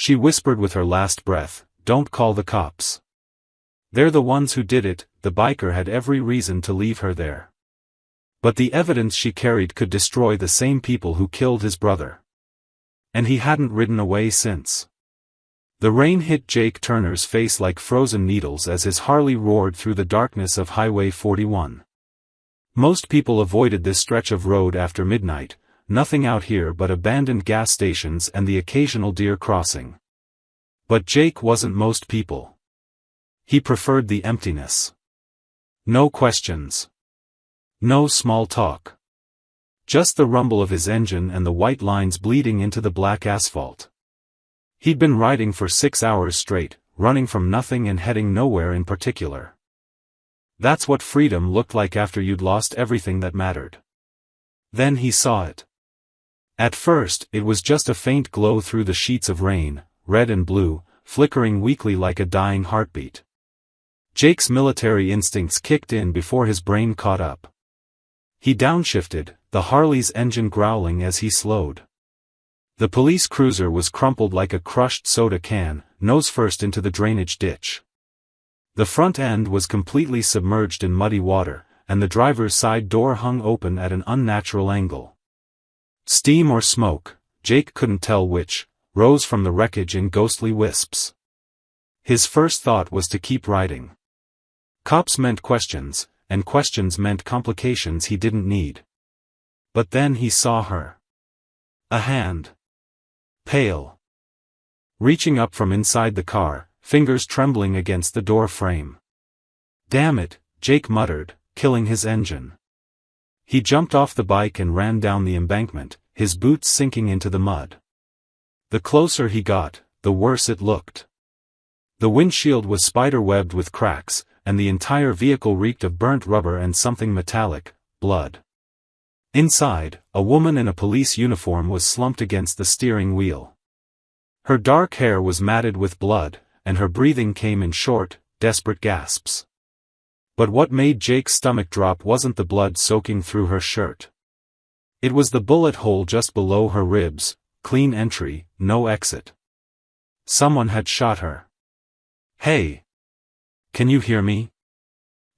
She whispered with her last breath, "Don't call the cops. They're the ones who did it." The biker had every reason to leave her there. But the evidence she carried could destroy the same people who killed his brother. And he hadn't ridden away since. The rain hit Jake Turner's face like frozen needles as his Harley roared through the darkness of Highway 41. Most people avoided this stretch of road after midnight, nothing out here but abandoned gas stations and the occasional deer crossing. But Jake wasn't most people. He preferred the emptiness. No questions. No small talk. Just the rumble of his engine and the white lines bleeding into the black asphalt. He'd been riding for 6 hours straight, running from nothing and heading nowhere in particular. That's what freedom looked like after you'd lost everything that mattered. Then he saw it. At first, it was just a faint glow through the sheets of rain, red and blue, flickering weakly like a dying heartbeat. Jake's military instincts kicked in before his brain caught up. He downshifted, the Harley's engine growling as he slowed. The police cruiser was crumpled like a crushed soda can, nose first into the drainage ditch. The front end was completely submerged in muddy water, and the driver's side door hung open at an unnatural angle. Steam or smoke, Jake couldn't tell which, rose from the wreckage in ghostly wisps. His first thought was to keep riding. Cops meant questions, and questions meant complications he didn't need. But then he saw her. A hand. Pale. Reaching up from inside the car, fingers trembling against the door frame. "Damn it," Jake muttered, killing his engine. He jumped off the bike and ran down the embankment, his boots sinking into the mud. The closer he got, the worse it looked. The windshield was spider-webbed with cracks, and the entire vehicle reeked of burnt rubber and something metallic, blood. Inside, a woman in a police uniform was slumped against the steering wheel. Her dark hair was matted with blood, and her breathing came in short, desperate gasps. But what made Jake's stomach drop wasn't the blood soaking through her shirt. It was the bullet hole just below her ribs, clean entry, no exit. Someone had shot her. "Hey! Can you hear me?"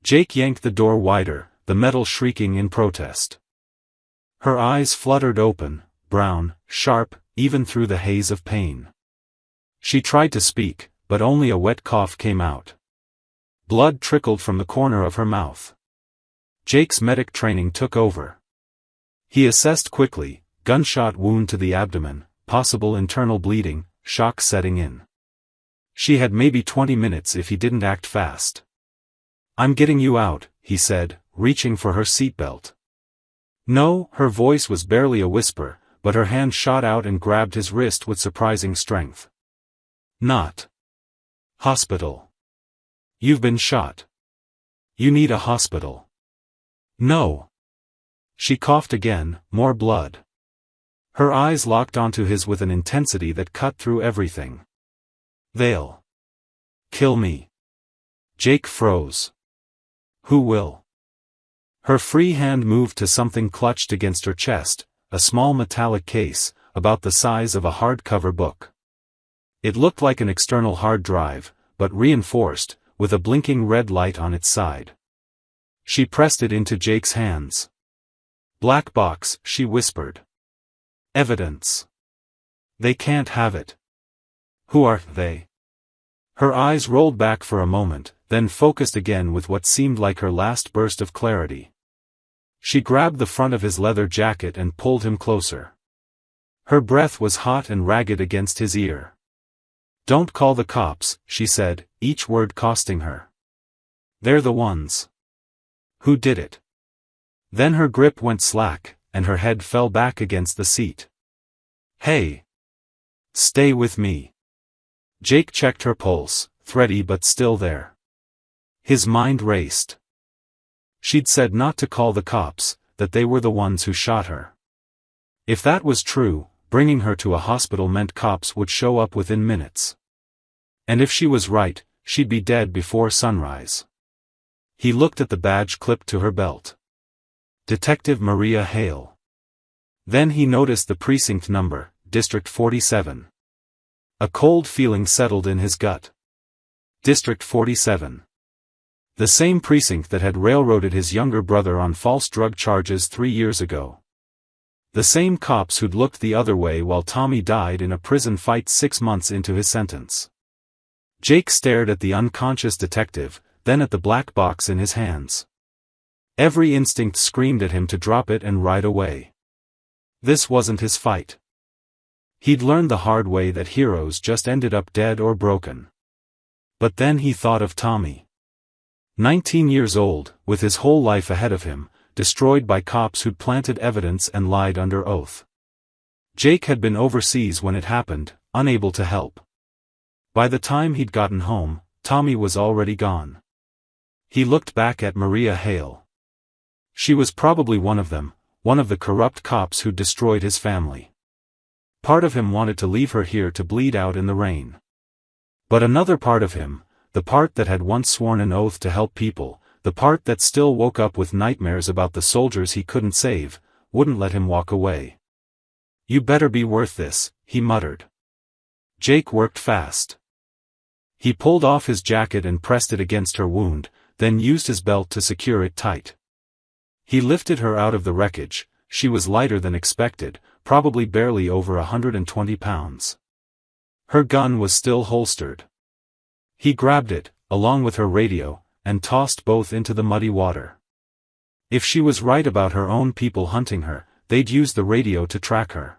Jake yanked the door wider, the metal shrieking in protest. Her eyes fluttered open, brown, sharp, even through the haze of pain. She tried to speak, but only a wet cough came out. Blood trickled from the corner of her mouth. Jake's medic training took over. He assessed quickly, gunshot wound to the abdomen, possible internal bleeding, shock setting in. She had maybe 20 minutes if he didn't act fast. "I'm getting you out," he said, reaching for her seatbelt. No, her voice was barely a whisper, but her hand shot out and grabbed his wrist with surprising strength. "Not. Hospital. You've been shot. You need a hospital." "No." She coughed again, more blood. Her eyes locked onto his with an intensity that cut through everything. "They'll kill me." Jake froze. "Who will?" Her free hand moved to something clutched against her chest, a small metallic case, about the size of a hardcover book. It looked like an external hard drive, but reinforced, with a blinking red light on its side. She pressed it into Jake's hands. "Black box," she whispered. "Evidence. They can't have it." "Who are they?" Her eyes rolled back for a moment, then focused again with what seemed like her last burst of clarity. She grabbed the front of his leather jacket and pulled him closer. Her breath was hot and ragged against his ear. "Don't call the cops," she said, each word costing her. "They're the ones who did it." Then her grip went slack, and her head fell back against the seat. "Hey! Stay with me." Jake checked her pulse, thready but still there. His mind raced. She'd said not to call the cops, that they were the ones who shot her. If that was true, bringing her to a hospital meant cops would show up within minutes. And if she was right, she'd be dead before sunrise. He looked at the badge clipped to her belt. Detective Maria Hale. Then he noticed the precinct number, District 47. A cold feeling settled in his gut. District 47. The same precinct that had railroaded his younger brother on false drug charges 3 years ago. The same cops who'd looked the other way while Tommy died in a prison fight 6 months into his sentence. Jake stared at the unconscious detective, then at the black box in his hands. Every instinct screamed at him to drop it and ride away. This wasn't his fight. He'd learned the hard way that heroes just ended up dead or broken. But then he thought of Tommy. 19 years old, with his whole life ahead of him, destroyed by cops who'd planted evidence and lied under oath. Jake had been overseas when it happened, unable to help. By the time he'd gotten home, Tommy was already gone. He looked back at Maria Hale. She was probably one of them, one of the corrupt cops who'd destroyed his family. Part of him wanted to leave her here to bleed out in the rain. But another part of him, the part that had once sworn an oath to help people, the part that still woke up with nightmares about the soldiers he couldn't save, wouldn't let him walk away. "You better be worth this," he muttered. Jake worked fast. He pulled off his jacket and pressed it against her wound, then used his belt to secure it tight. He lifted her out of the wreckage. She was lighter than expected, probably barely over 120 pounds. Her gun was still holstered. He grabbed it, along with her radio, and tossed both into the muddy water. If she was right about her own people hunting her, they'd use the radio to track her.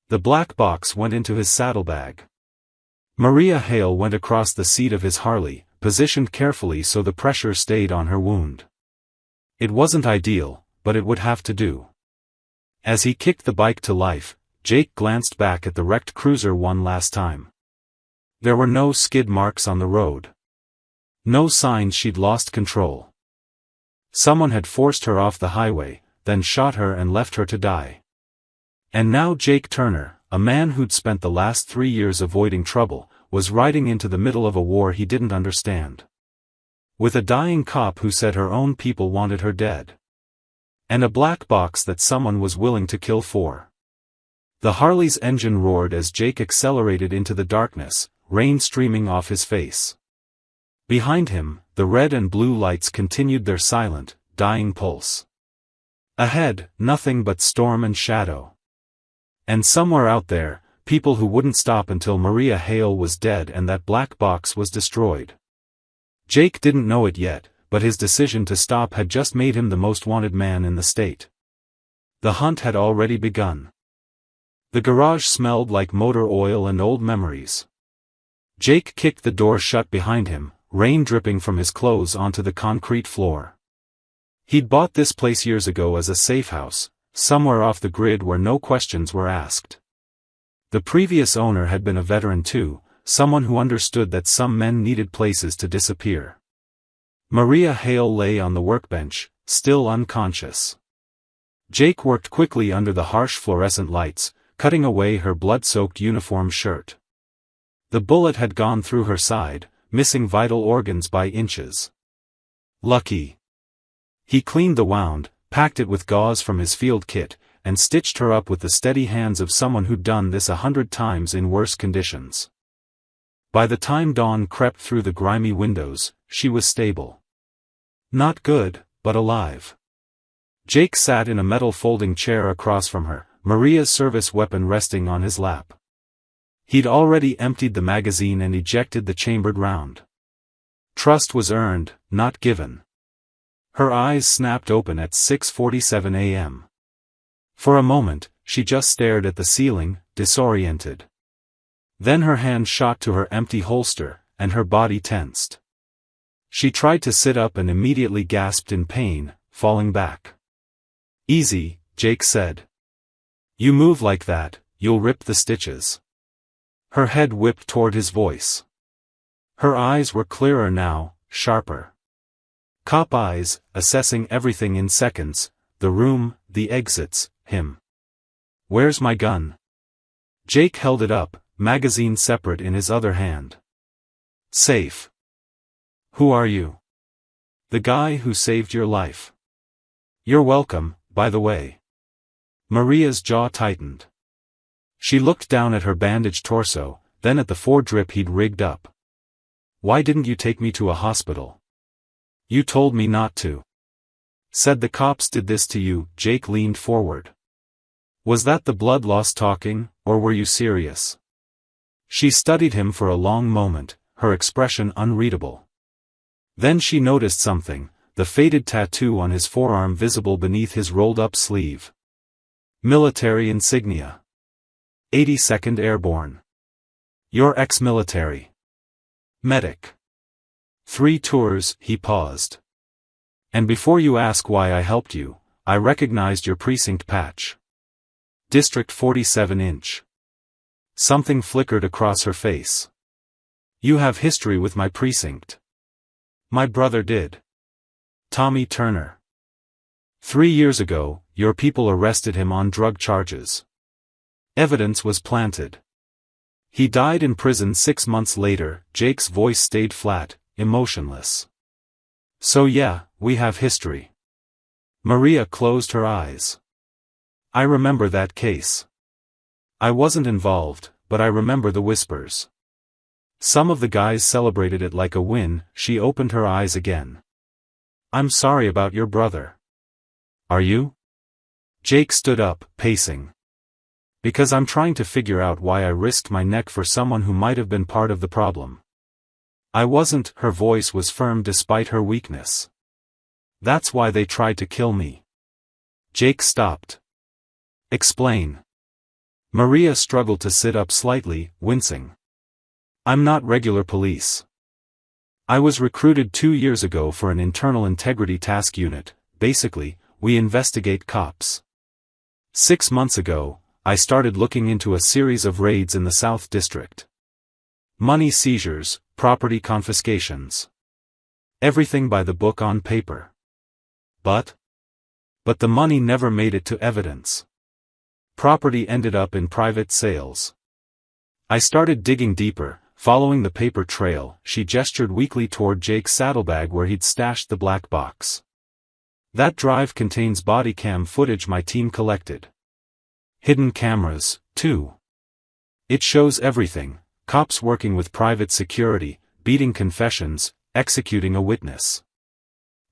The black box went into his saddlebag. Maria Hale went across the seat of his Harley, positioned carefully so the pressure stayed on her wound. It wasn't ideal, but it would have to do. As he kicked the bike to life, Jake glanced back at the wrecked cruiser one last time. There were no skid marks on the road. No signs she'd lost control. Someone had forced her off the highway, then shot her and left her to die. And now Jake Turner, a man who'd spent the last 3 years avoiding trouble, was riding into the middle of a war he didn't understand. With a dying cop who said her own people wanted her dead. And a black box that someone was willing to kill for. The Harley's engine roared as Jake accelerated into the darkness, rain streaming off his face. Behind him, the red and blue lights continued their silent, dying pulse. Ahead, nothing but storm and shadow. And somewhere out there, people who wouldn't stop until Maria Hale was dead and that black box was destroyed. Jake didn't know it yet, but his decision to stop had just made him the most wanted man in the state. The hunt had already begun. The garage smelled like motor oil and old memories. Jake kicked the door shut behind him, rain dripping from his clothes onto the concrete floor. He'd bought this place years ago as a safe house, somewhere off the grid where no questions were asked. The previous owner had been a veteran too, someone who understood that some men needed places to disappear. Maria Hale lay on the workbench, still unconscious. Jake worked quickly under the harsh fluorescent lights, cutting away her blood-soaked uniform shirt. The bullet had gone through her side, missing vital organs by inches. Lucky. He cleaned the wound, packed it with gauze from his field kit, and stitched her up with the steady hands of someone who'd done this 100 times in worse conditions. By the time dawn crept through the grimy windows, she was stable. Not good, but alive. Jake sat in a metal folding chair across from her, Maria's service weapon resting on his lap. He'd already emptied the magazine and ejected the chambered round. Trust was earned, not given. Her eyes snapped open at 6:47 a.m. For a moment, she just stared at the ceiling, disoriented. Then her hand shot to her empty holster, and her body tensed. She tried to sit up and immediately gasped in pain, falling back. "Easy," Jake said. "You move like that, you'll rip the stitches." Her head whipped toward his voice. Her eyes were clearer now, sharper. Cop eyes, assessing everything in seconds, the room, the exits, him. "Where's my gun?" Jake held it up, magazine separate in his other hand. "Safe." "Who are you?" "The guy who saved your life." "You're welcome, by the way." Maria's jaw tightened. She looked down at her bandaged torso, then at the 4-drip he'd rigged up. "Why didn't you take me to a hospital? You told me not to." "Said the cops did this to you." Jake leaned forward. "Was that the blood loss talking, or were you serious?" She studied him for a long moment, her expression unreadable. Then she noticed something, the faded tattoo on his forearm visible beneath his rolled-up sleeve. Military insignia. 82nd Airborne. "You're ex-military." "Medic." "3 tours," he paused. "And before you ask why I helped you, I recognized your precinct patch. District 47". Something flickered across her face. "You have history with my precinct." "My brother did. Tommy Turner. 3 years ago, your people arrested him on drug charges. Evidence was planted. He died in prison 6 months later." Jake's voice stayed flat, emotionless. "So yeah, we have history." Maria closed her eyes. "I remember that case. I wasn't involved, but I remember the whispers. Some of the guys celebrated it like a win." She opened her eyes again. "I'm sorry about your brother." "Are you?" Jake stood up, pacing. "Because I'm trying to figure out why I risked my neck for someone who might have been part of the problem. I wasn't." Her voice was firm despite her weakness. "That's why they tried to kill me." Jake stopped. "Explain." Maria struggled to sit up slightly, wincing. "I'm not regular police. I was recruited 2 years ago for an internal integrity task unit. Basically, we investigate cops. 6 months ago, I started looking into a series of raids in the South District. Money seizures, property confiscations. Everything by the book on paper. But the money never made it to evidence. Property ended up in private sales. I started digging deeper, following the paper trail." She gestured weakly toward Jake's saddlebag where he'd stashed the black box. "That drive contains body cam footage my team collected. Hidden cameras, too. It shows everything: cops working with private security, beating confessions, executing a witness."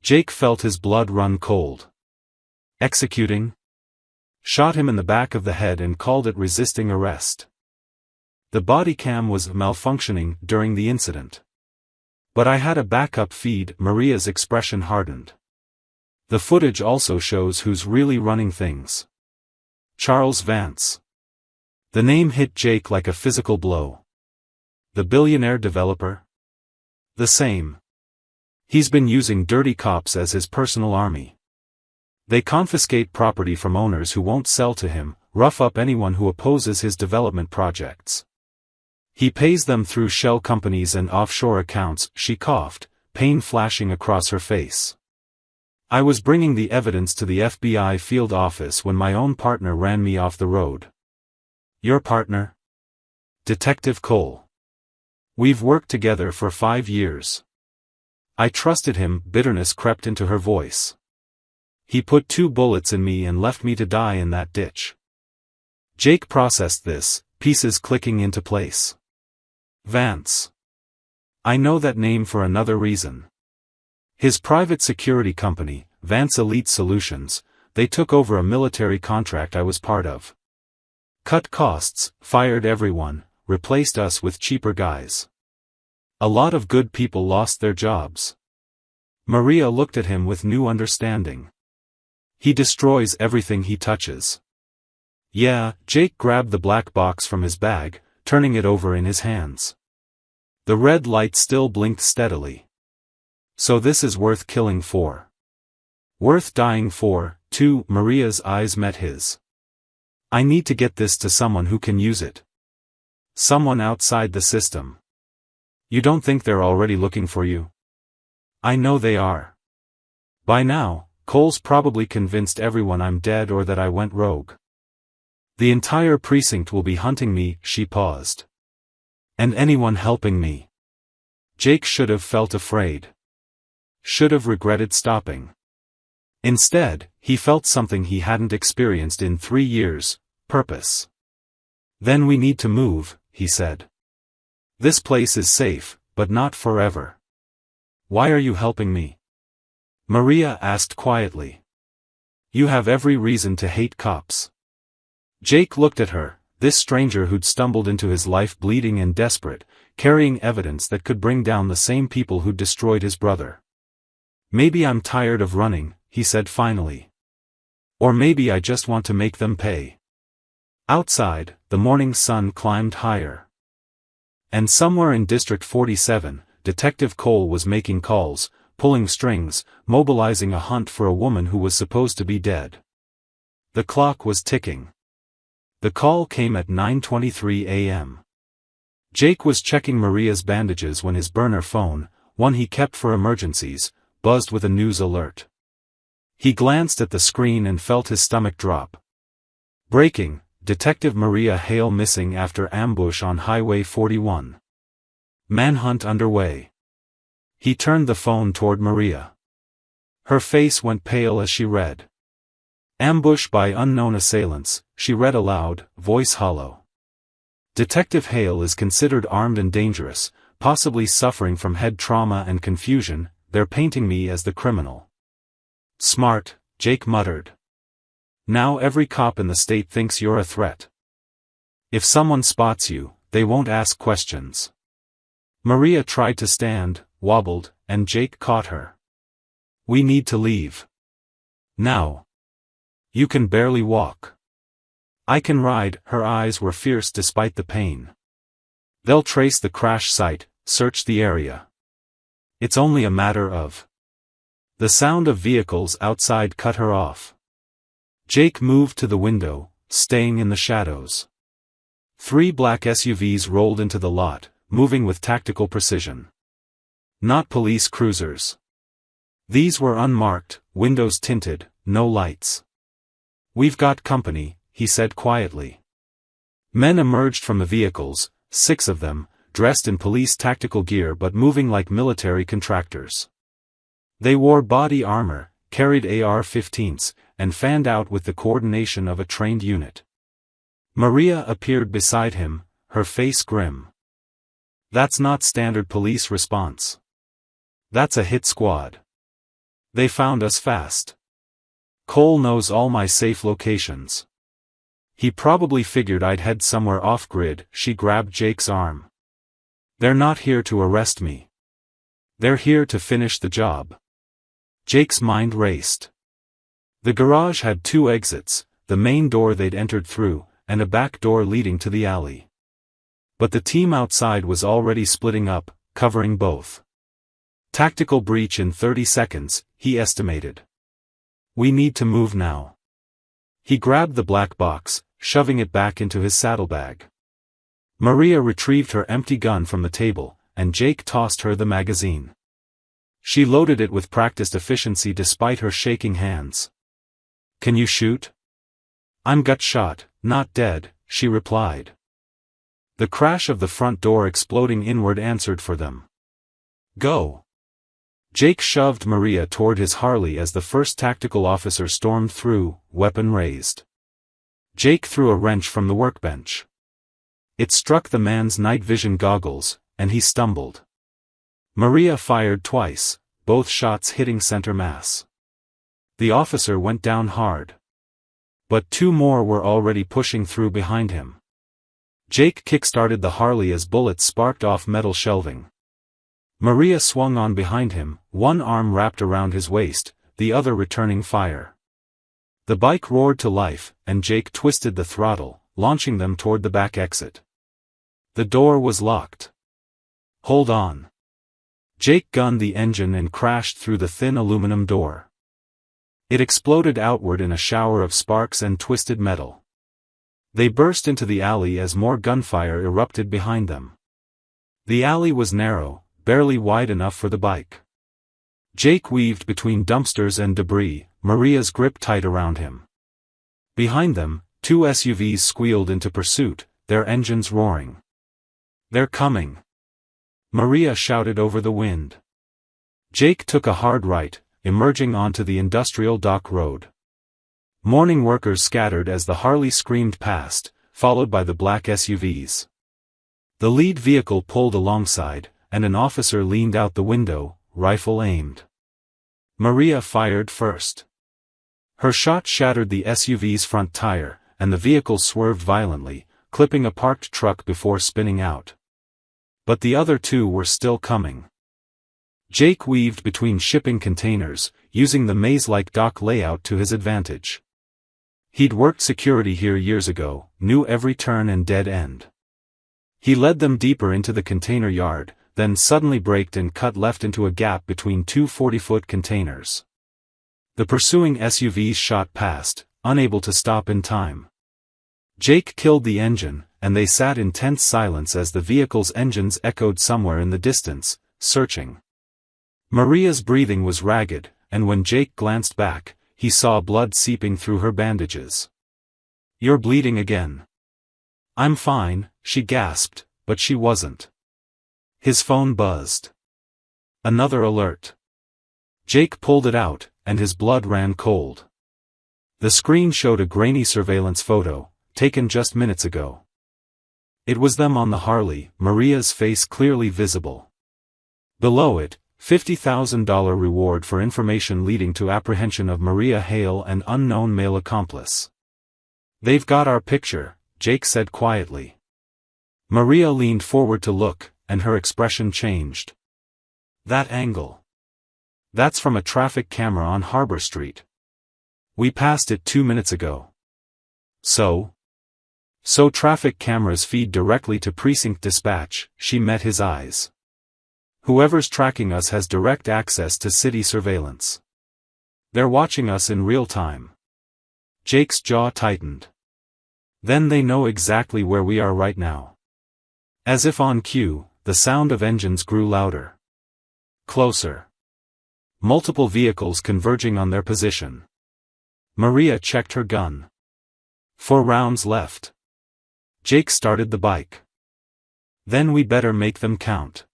Jake felt his blood run cold. "Executing?" "Shot him in the back of the head and called it resisting arrest. The body cam was malfunctioning during the incident. But I had a backup feed." Maria's expression hardened. "The footage also shows who's really running things. Charles Vance." The name hit Jake like a physical blow. "The billionaire developer?" "The same. He's been using dirty cops as his personal army. They confiscate property from owners who won't sell to him, rough up anyone who opposes his development projects. He pays them through shell companies and offshore accounts." She coughed, pain flashing across her face. "I was bringing the evidence to the FBI field office when my own partner ran me off the road." "Your partner?" "Detective Cole. We've worked together for 5 years. I trusted him." Bitterness crept into her voice. "He put 2 bullets in me and left me to die in that ditch." Jake processed this, pieces clicking into place. "Vance. I know that name for another reason. His private security company, Vance Elite Solutions, they took over a military contract I was part of. Cut costs, fired everyone, replaced us with cheaper guys. A lot of good people lost their jobs." Maria looked at him with new understanding. "He destroys everything he touches." "Yeah." Jake grabbed the black box from his bag, turning it over in his hands. The red light still blinked steadily. "So this is worth killing for. Worth dying for, too." Maria's eyes met his. "I need to get this to someone who can use it. Someone outside the system." "You don't think they're already looking for you?" "I know they are. By now, Cole's probably convinced everyone I'm dead or that I went rogue. The entire precinct will be hunting me." She paused. "And anyone helping me." Jake should have felt afraid. Should have regretted stopping. Instead, he felt something he hadn't experienced in 3 years: purpose. "Then we need to move," he said. This place is safe, but not forever. Why are you helping me? Maria asked quietly. You have every reason to hate cops. Jake looked at her, this stranger who'd stumbled into his life bleeding and desperate, carrying evidence that could bring down the same people who'd destroyed his brother. Maybe I'm tired of running, he said finally. Or maybe I just want to make them pay. Outside, the morning sun climbed higher. And somewhere in District 47, Detective Cole was making calls, pulling strings, mobilizing a hunt for a woman who was supposed to be dead. The clock was ticking. The call came at 9:23 a.m. Jake was checking Maria's bandages when his burner phone, one he kept for emergencies, buzzed with a news alert. He glanced at the screen and felt his stomach drop. Breaking, Detective Maria Hale missing after ambush on Highway 41. Manhunt underway. He turned the phone toward Maria. Her face went pale as she read. Ambush by unknown assailants, she read aloud, voice hollow. Detective Hale is considered armed and dangerous, possibly suffering from head trauma and confusion. They're painting me as the criminal. Smart, Jake muttered. Now every cop in the state thinks you're a threat. If someone spots you, they won't ask questions. Maria tried to stand, wobbled, and Jake caught her. We need to leave. Now. You can barely walk. I can ride. Her eyes were fierce despite the pain. They'll trace the crash site, search the area. It's only a matter of. The sound of vehicles outside cut her off. Jake moved to the window, staying in the shadows. 3 black SUVs rolled into the lot, moving with tactical precision. Not police cruisers. These were unmarked, windows tinted, no lights. We've got company, he said quietly. Men emerged from the vehicles, 6 of them, dressed in police tactical gear but moving like military contractors. They wore body armor, carried AR-15s, and fanned out with the coordination of a trained unit. Maria appeared beside him, her face grim. That's not standard police response. That's a hit squad. They found us fast. Cole knows all my safe locations. He probably figured I'd head somewhere off-grid. She grabbed Jake's arm. They're not here to arrest me. They're here to finish the job. Jake's mind raced. The garage had 2 exits, the main door they'd entered through, and a back door leading to the alley. But the team outside was already splitting up, covering both. Tactical breach in 30 seconds, he estimated. We need to move now. He grabbed the black box, shoving it back into his saddlebag. Maria retrieved her empty gun from the table, and Jake tossed her the magazine. She loaded it with practiced efficiency despite her shaking hands. Can you shoot? I'm gut shot, not dead, she replied. The crash of the front door exploding inward answered for them. Go. Jake shoved Maria toward his Harley as the first tactical officer stormed through, weapon raised. Jake threw a wrench from the workbench. It struck the man's night vision goggles, and he stumbled. Maria fired twice, both shots hitting center mass. The officer went down hard. But 2 more were already pushing through behind him. Jake kick-started the Harley as bullets sparked off metal shelving. Maria swung on behind him, one arm wrapped around his waist, the other returning fire. The bike roared to life, and Jake twisted the throttle, launching them toward the back exit. The door was locked. Hold on. Jake gunned the engine and crashed through the thin aluminum door. It exploded outward in a shower of sparks and twisted metal. They burst into the alley as more gunfire erupted behind them. The alley was narrow, barely wide enough for the bike. Jake weaved between dumpsters and debris, Maria's grip tight around him. Behind them, 2 SUVs squealed into pursuit, their engines roaring. They're coming. Maria shouted over the wind. Jake took a hard right, emerging onto the industrial dock road. Morning workers scattered as the Harley screamed past, followed by the black SUVs. The lead vehicle pulled alongside, and an officer leaned out the window, rifle aimed. Maria fired first. Her shot shattered the SUV's front tire, and the vehicle swerved violently, clipping a parked truck before spinning out. But the other two were still coming. Jake weaved between shipping containers, using the maze-like dock layout to his advantage. He'd worked security here years ago, knew every turn and dead end. He led them deeper into the container yard, then suddenly braked and cut left into a gap between two 40-foot containers. The pursuing SUVs shot past, unable to stop in time. Jake killed the engine, and they sat in tense silence as the vehicle's engines echoed somewhere in the distance, searching. Maria's breathing was ragged, and when Jake glanced back, he saw blood seeping through her bandages. "You're bleeding again." "I'm fine," she gasped, but she wasn't. His phone buzzed. Another alert. Jake pulled it out, and his blood ran cold. The screen showed a grainy surveillance photo, taken just minutes ago. It was them on the Harley, Maria's face clearly visible. Below it, $50,000 reward for information leading to apprehension of Maria Hale and unknown male accomplice. "They've got our picture," Jake said quietly. Maria leaned forward to look, and her expression changed. "That angle. That's from a traffic camera on Harbor Street. We passed it 2 minutes ago." So traffic cameras feed directly to precinct dispatch," she met his eyes. "Whoever's tracking us has direct access to city surveillance. They're watching us in real time." Jake's jaw tightened. "Then they know exactly where we are right now." As if on cue, the sound of engines grew louder. Closer. Multiple vehicles converging on their position. Maria checked her gun. 4 rounds left. Jake started the bike. "Then we better make them count."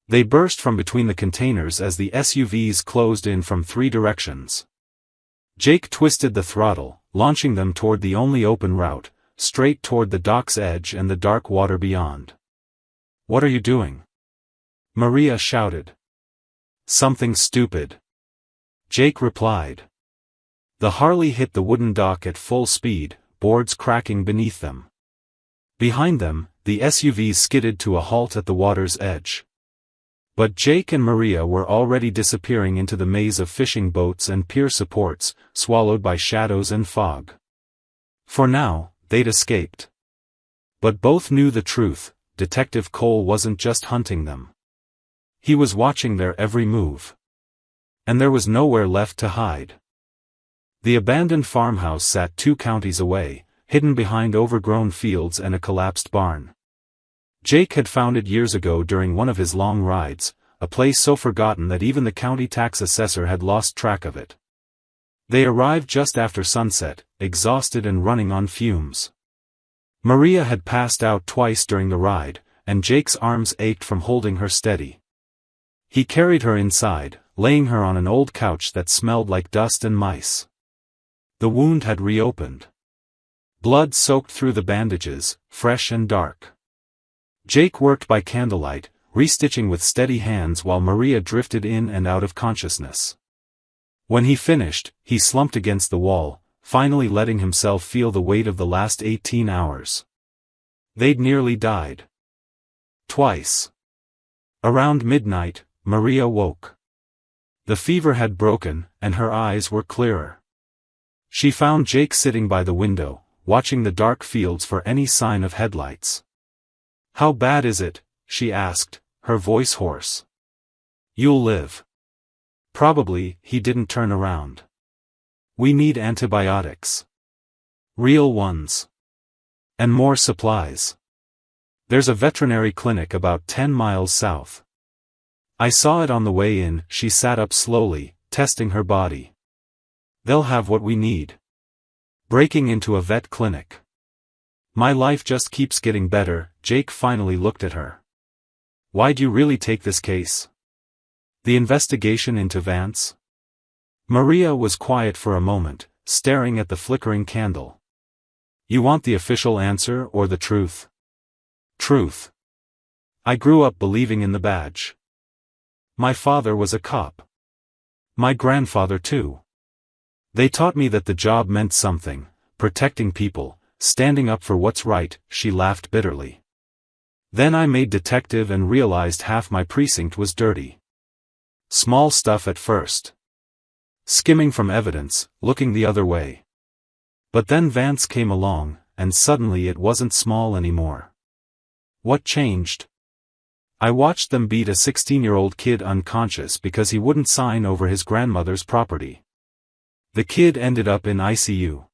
They burst from between the containers as the SUVs closed in from 3 directions. Jake twisted the throttle, launching them toward the only open route, straight toward the dock's edge and the dark water beyond. "What are you doing?" Maria shouted. "Something stupid," Jake replied. The Harley hit the wooden dock at full speed, boards cracking beneath them. Behind them, the SUVs skidded to a halt at the water's edge. But Jake and Maria were already disappearing into the maze of fishing boats and pier supports, swallowed by shadows and fog. For now, they'd escaped. But both knew the truth: Detective Cole wasn't just hunting them. He was watching their every move. And there was nowhere left to hide. The abandoned farmhouse sat 2 counties away, hidden behind overgrown fields and a collapsed barn. Jake had found it years ago during one of his long rides, a place so forgotten that even the county tax assessor had lost track of it. They arrived just after sunset, exhausted and running on fumes. Maria had passed out twice during the ride, and Jake's arms ached from holding her steady. He carried her inside, laying her on an old couch that smelled like dust and mice. The wound had reopened. Blood soaked through the bandages, fresh and dark. Jake worked by candlelight, restitching with steady hands while Maria drifted in and out of consciousness. When he finished, he slumped against the wall, finally letting himself feel the weight of the last 18 hours. They'd nearly died. Twice. Around midnight, Maria woke. The fever had broken, and her eyes were clearer. She found Jake sitting by the window, watching the dark fields for any sign of headlights. "How bad is it?" she asked, her voice hoarse. "You'll live." "Probably," he didn't turn around. "We need antibiotics. Real ones. And more supplies. There's a veterinary clinic about 10 miles south. I saw it on the way in." She sat up slowly, testing her body. "They'll have what we need." Breaking into a vet clinic. "My life just keeps getting better." Jake finally looked at her. "Why'd you really take this case? The investigation into Vance?" Maria was quiet for a moment, staring at the flickering candle. "You want the official answer or the truth?" "Truth." I grew up believing in the badge. My father was a cop. My grandfather too. They taught me that the job meant something, protecting people, standing up for what's right. She laughed bitterly. Then I made detective and realized half my precinct was dirty. Small stuff at first. Skimming from evidence, looking the other way. But then Vance came along, and suddenly it wasn't small anymore. What changed? I watched them beat a 16-year-old kid unconscious because he wouldn't sign over his grandmother's property. The kid ended up in ICU.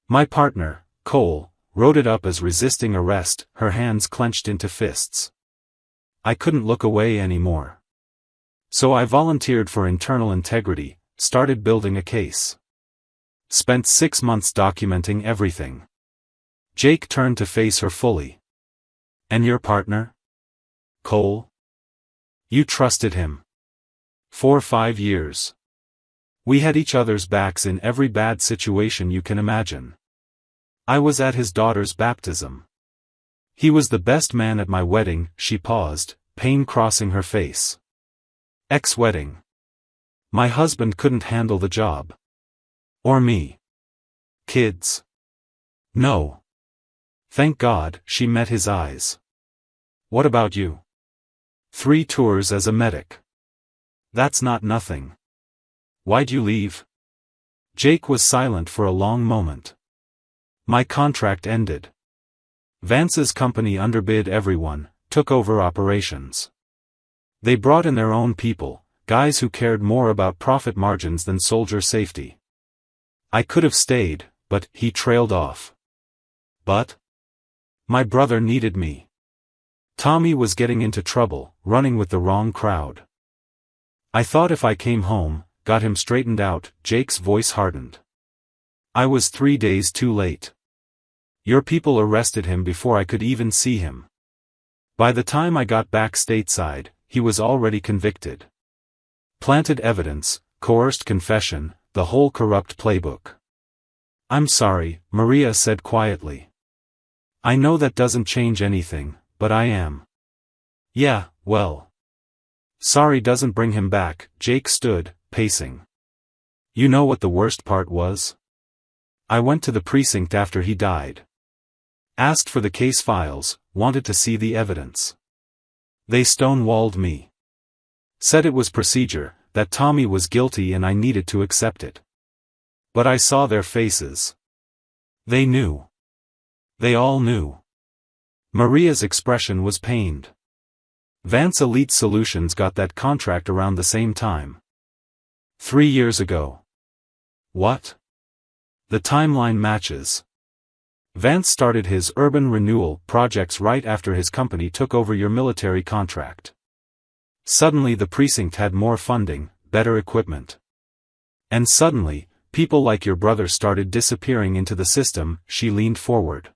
My partner, Cole, wrote it up as resisting arrest, her hands clenched into fists. I couldn't look away anymore. So I volunteered for internal integrity, started building a case. Spent 6 months documenting everything. Jake turned to face her fully. And your partner? Cole? You trusted him. For 5 years. We had each other's backs in every bad situation you can imagine. I was at his daughter's baptism. He was the best man at my wedding. She paused, pain crossing her face. Ex-wedding. My husband couldn't handle the job. Or me. Kids. No. Thank God. She met his eyes. What about you? 3 tours as a medic. That's not nothing. Why'd you leave? Jake was silent for a long moment. My contract ended. Vance's company underbid everyone, took over operations. They brought in their own people, guys who cared more about profit margins than soldier safety. I could have stayed, but he trailed off. But? My brother needed me. Tommy was getting into trouble, running with the wrong crowd. I thought if I came home, got him straightened out. Jake's voice hardened. I was 3 days too late. Your people arrested him before I could even see him. By the time I got back stateside, he was already convicted. Planted evidence, coerced confession, the whole corrupt playbook. I'm sorry, Maria said quietly. I know that doesn't change anything, but I am. Yeah, well. Sorry doesn't bring him back. Jake stood, pacing. You know what the worst part was? I went to the precinct after he died. Asked for the case files, wanted to see the evidence. They stonewalled me. Said it was procedure, that Tommy was guilty and I needed to accept it. But I saw their faces. They knew. They all knew. Maria's expression was pained. Vance Elite Solutions got that contract around the same time. 3 years ago. What? The timeline matches. Vance started his urban renewal projects right after his company took over your military contract. Suddenly the precinct had more funding, better equipment. And suddenly, people like your brother started disappearing into the system. She leaned forward.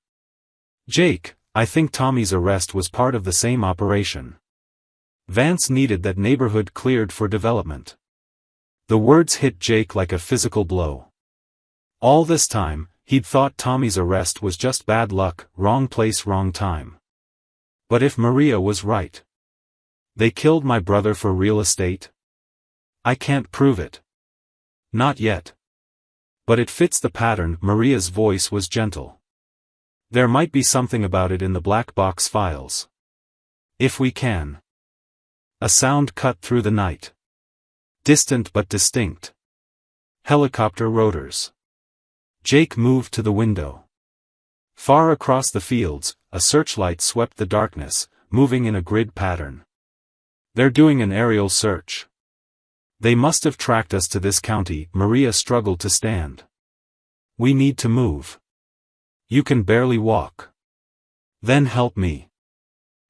Jake, I think Tommy's arrest was part of the same operation. Vance needed that neighborhood cleared for development. The words hit Jake like a physical blow. All this time, he'd thought Tommy's arrest was just bad luck, wrong place, wrong time. But if Maria was right. They killed my brother for real estate? I can't prove it. Not yet. But it fits the pattern. Maria's voice was gentle. There might be something about it in the black box files. If we can. A sound cut through the night. Distant but distinct. Helicopter rotors. Jake moved to the window. Far across the fields, a searchlight swept the darkness, moving in a grid pattern. They're doing an aerial search. They must have tracked us to this county. Maria struggled to stand. We need to move. You can barely walk. Then help me.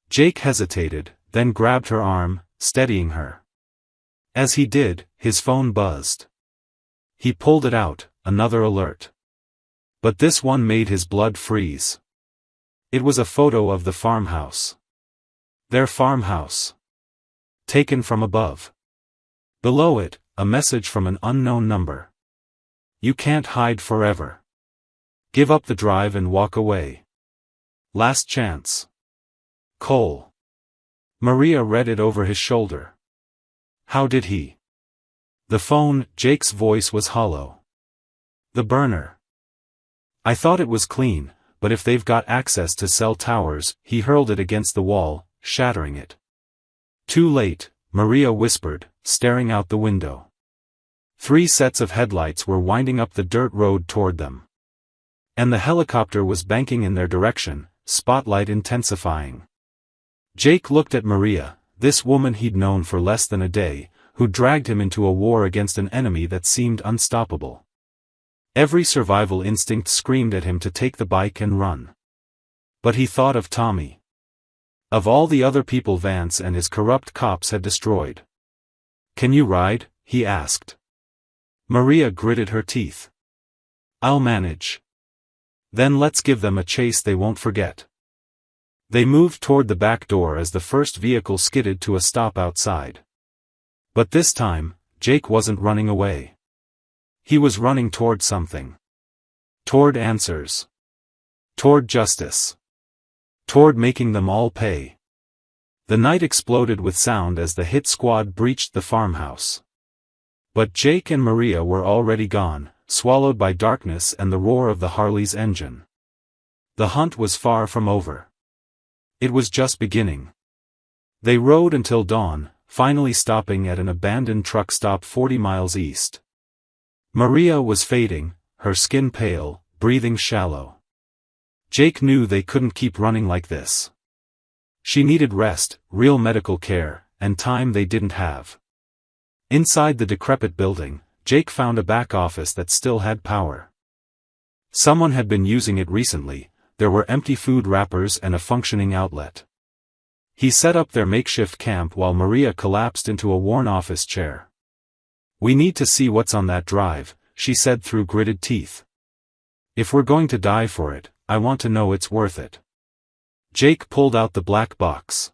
Jake hesitated, then grabbed her arm, steadying her. As he did, his phone buzzed. He pulled it out, another alert. But this one made his blood freeze. It was a photo of the farmhouse. Their farmhouse. Taken from above. Below it, a message from an unknown number. You can't hide forever. Give up the drive and walk away. Last chance. Cole. Maria read it over his shoulder. How did he? The phone, Jake's voice was hollow. The burner. I thought it was clean, but if they've got access to cell towers, he hurled it against the wall, shattering it. Too late, Maria whispered, staring out the window. 3 sets of headlights were winding up the dirt road toward them. And the helicopter was banking in their direction, spotlight intensifying. Jake looked at Maria, this woman he'd known for less than a day, who dragged him into a war against an enemy that seemed unstoppable. Every survival instinct screamed at him to take the bike and run. But he thought of Tommy. Of all the other people Vance and his corrupt cops had destroyed. Can you ride? He asked. Maria gritted her teeth. I'll manage. Then let's give them a chase they won't forget. They moved toward the back door as the first vehicle skidded to a stop outside. But this time, Jake wasn't running away. He was running toward something. Toward answers. Toward justice. Toward making them all pay. The night exploded with sound as the hit squad breached the farmhouse. But Jake and Maria were already gone, swallowed by darkness and the roar of the Harley's engine. The hunt was far from over. It was just beginning. They rode until dawn, finally stopping at an abandoned truck stop 40 miles east. Maria was fading, her skin pale, breathing shallow. Jake knew they couldn't keep running like this. She needed rest, real medical care, and time they didn't have. Inside the decrepit building, Jake found a back office that still had power. Someone had been using it recently, there were empty food wrappers and a functioning outlet. He set up their makeshift camp while Maria collapsed into a worn office chair. We need to see what's on that drive, she said through gritted teeth. If we're going to die for it, I want to know it's worth it. Jake pulled out the black box.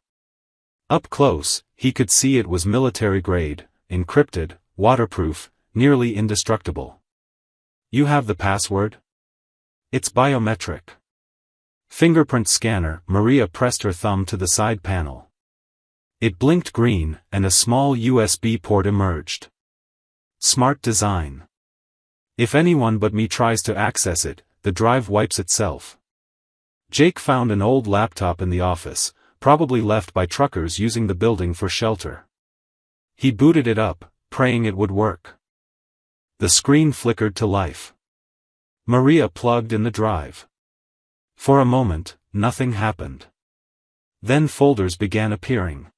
Up close, he could see it was military grade, encrypted, waterproof, nearly indestructible. You have the password? It's biometric. Fingerprint scanner. Maria pressed her thumb to the side panel. It blinked green, and a small USB port emerged. Smart design. If anyone but me tries to access it, the drive wipes itself. Jake found an old laptop in the office, probably left by truckers using the building for shelter. He booted it up, praying it would work. The screen flickered to life. Maria plugged in the drive. For a moment, nothing happened. Then folders began appearing.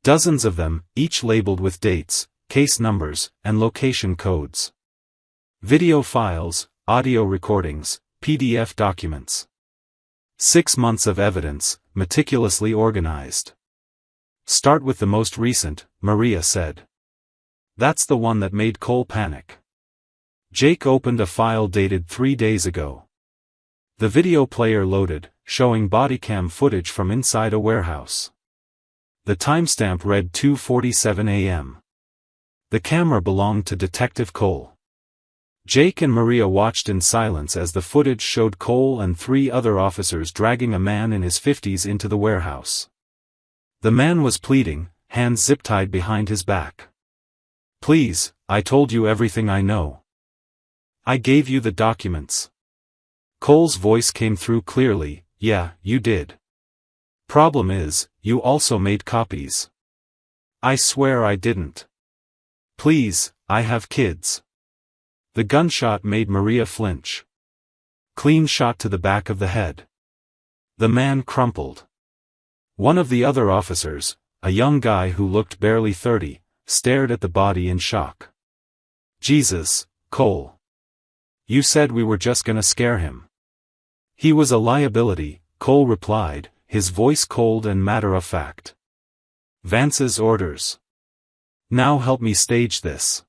Dozens of them, each labeled with dates, case numbers, and location codes. Video files, audio recordings, PDF documents. 6 months of evidence, meticulously organized. Start with the most recent, Maria said. That's the one that made Cole panic. Jake opened a file dated 3 days ago. The video player loaded, showing bodycam footage from inside a warehouse. The timestamp read 2:47 a.m. The camera belonged to Detective Cole. Jake and Maria watched in silence as the footage showed Cole and 3 other officers dragging a man in his 50s into the warehouse. The man was pleading, hands zip-tied behind his back. Please, I told you everything I know. I gave you the documents. Cole's voice came through clearly, yeah, you did. Problem is, you also made copies. I swear I didn't. Please, I have kids. The gunshot made Maria flinch. Clean shot to the back of the head. The man crumpled. One of the other officers, a young guy who looked barely 30, stared at the body in shock. Jesus, Cole. You said we were just gonna scare him. He was a liability, Cole replied, his voice cold and matter-of-fact. Vance's orders. Now help me stage this.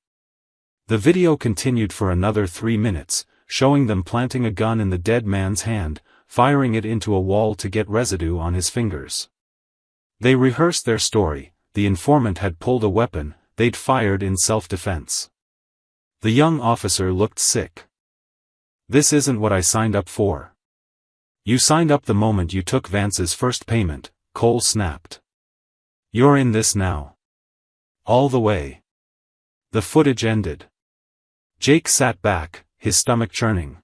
The video continued for another 3 minutes, showing them planting a gun in the dead man's hand, firing it into a wall to get residue on his fingers. They rehearsed their story. The informant had pulled a weapon, they'd fired in self-defense. The young officer looked sick. This isn't what I signed up for. You signed up the moment you took Vance's first payment, Cole snapped. You're in this now. All the way. The footage ended. Jake sat back, his stomach churning.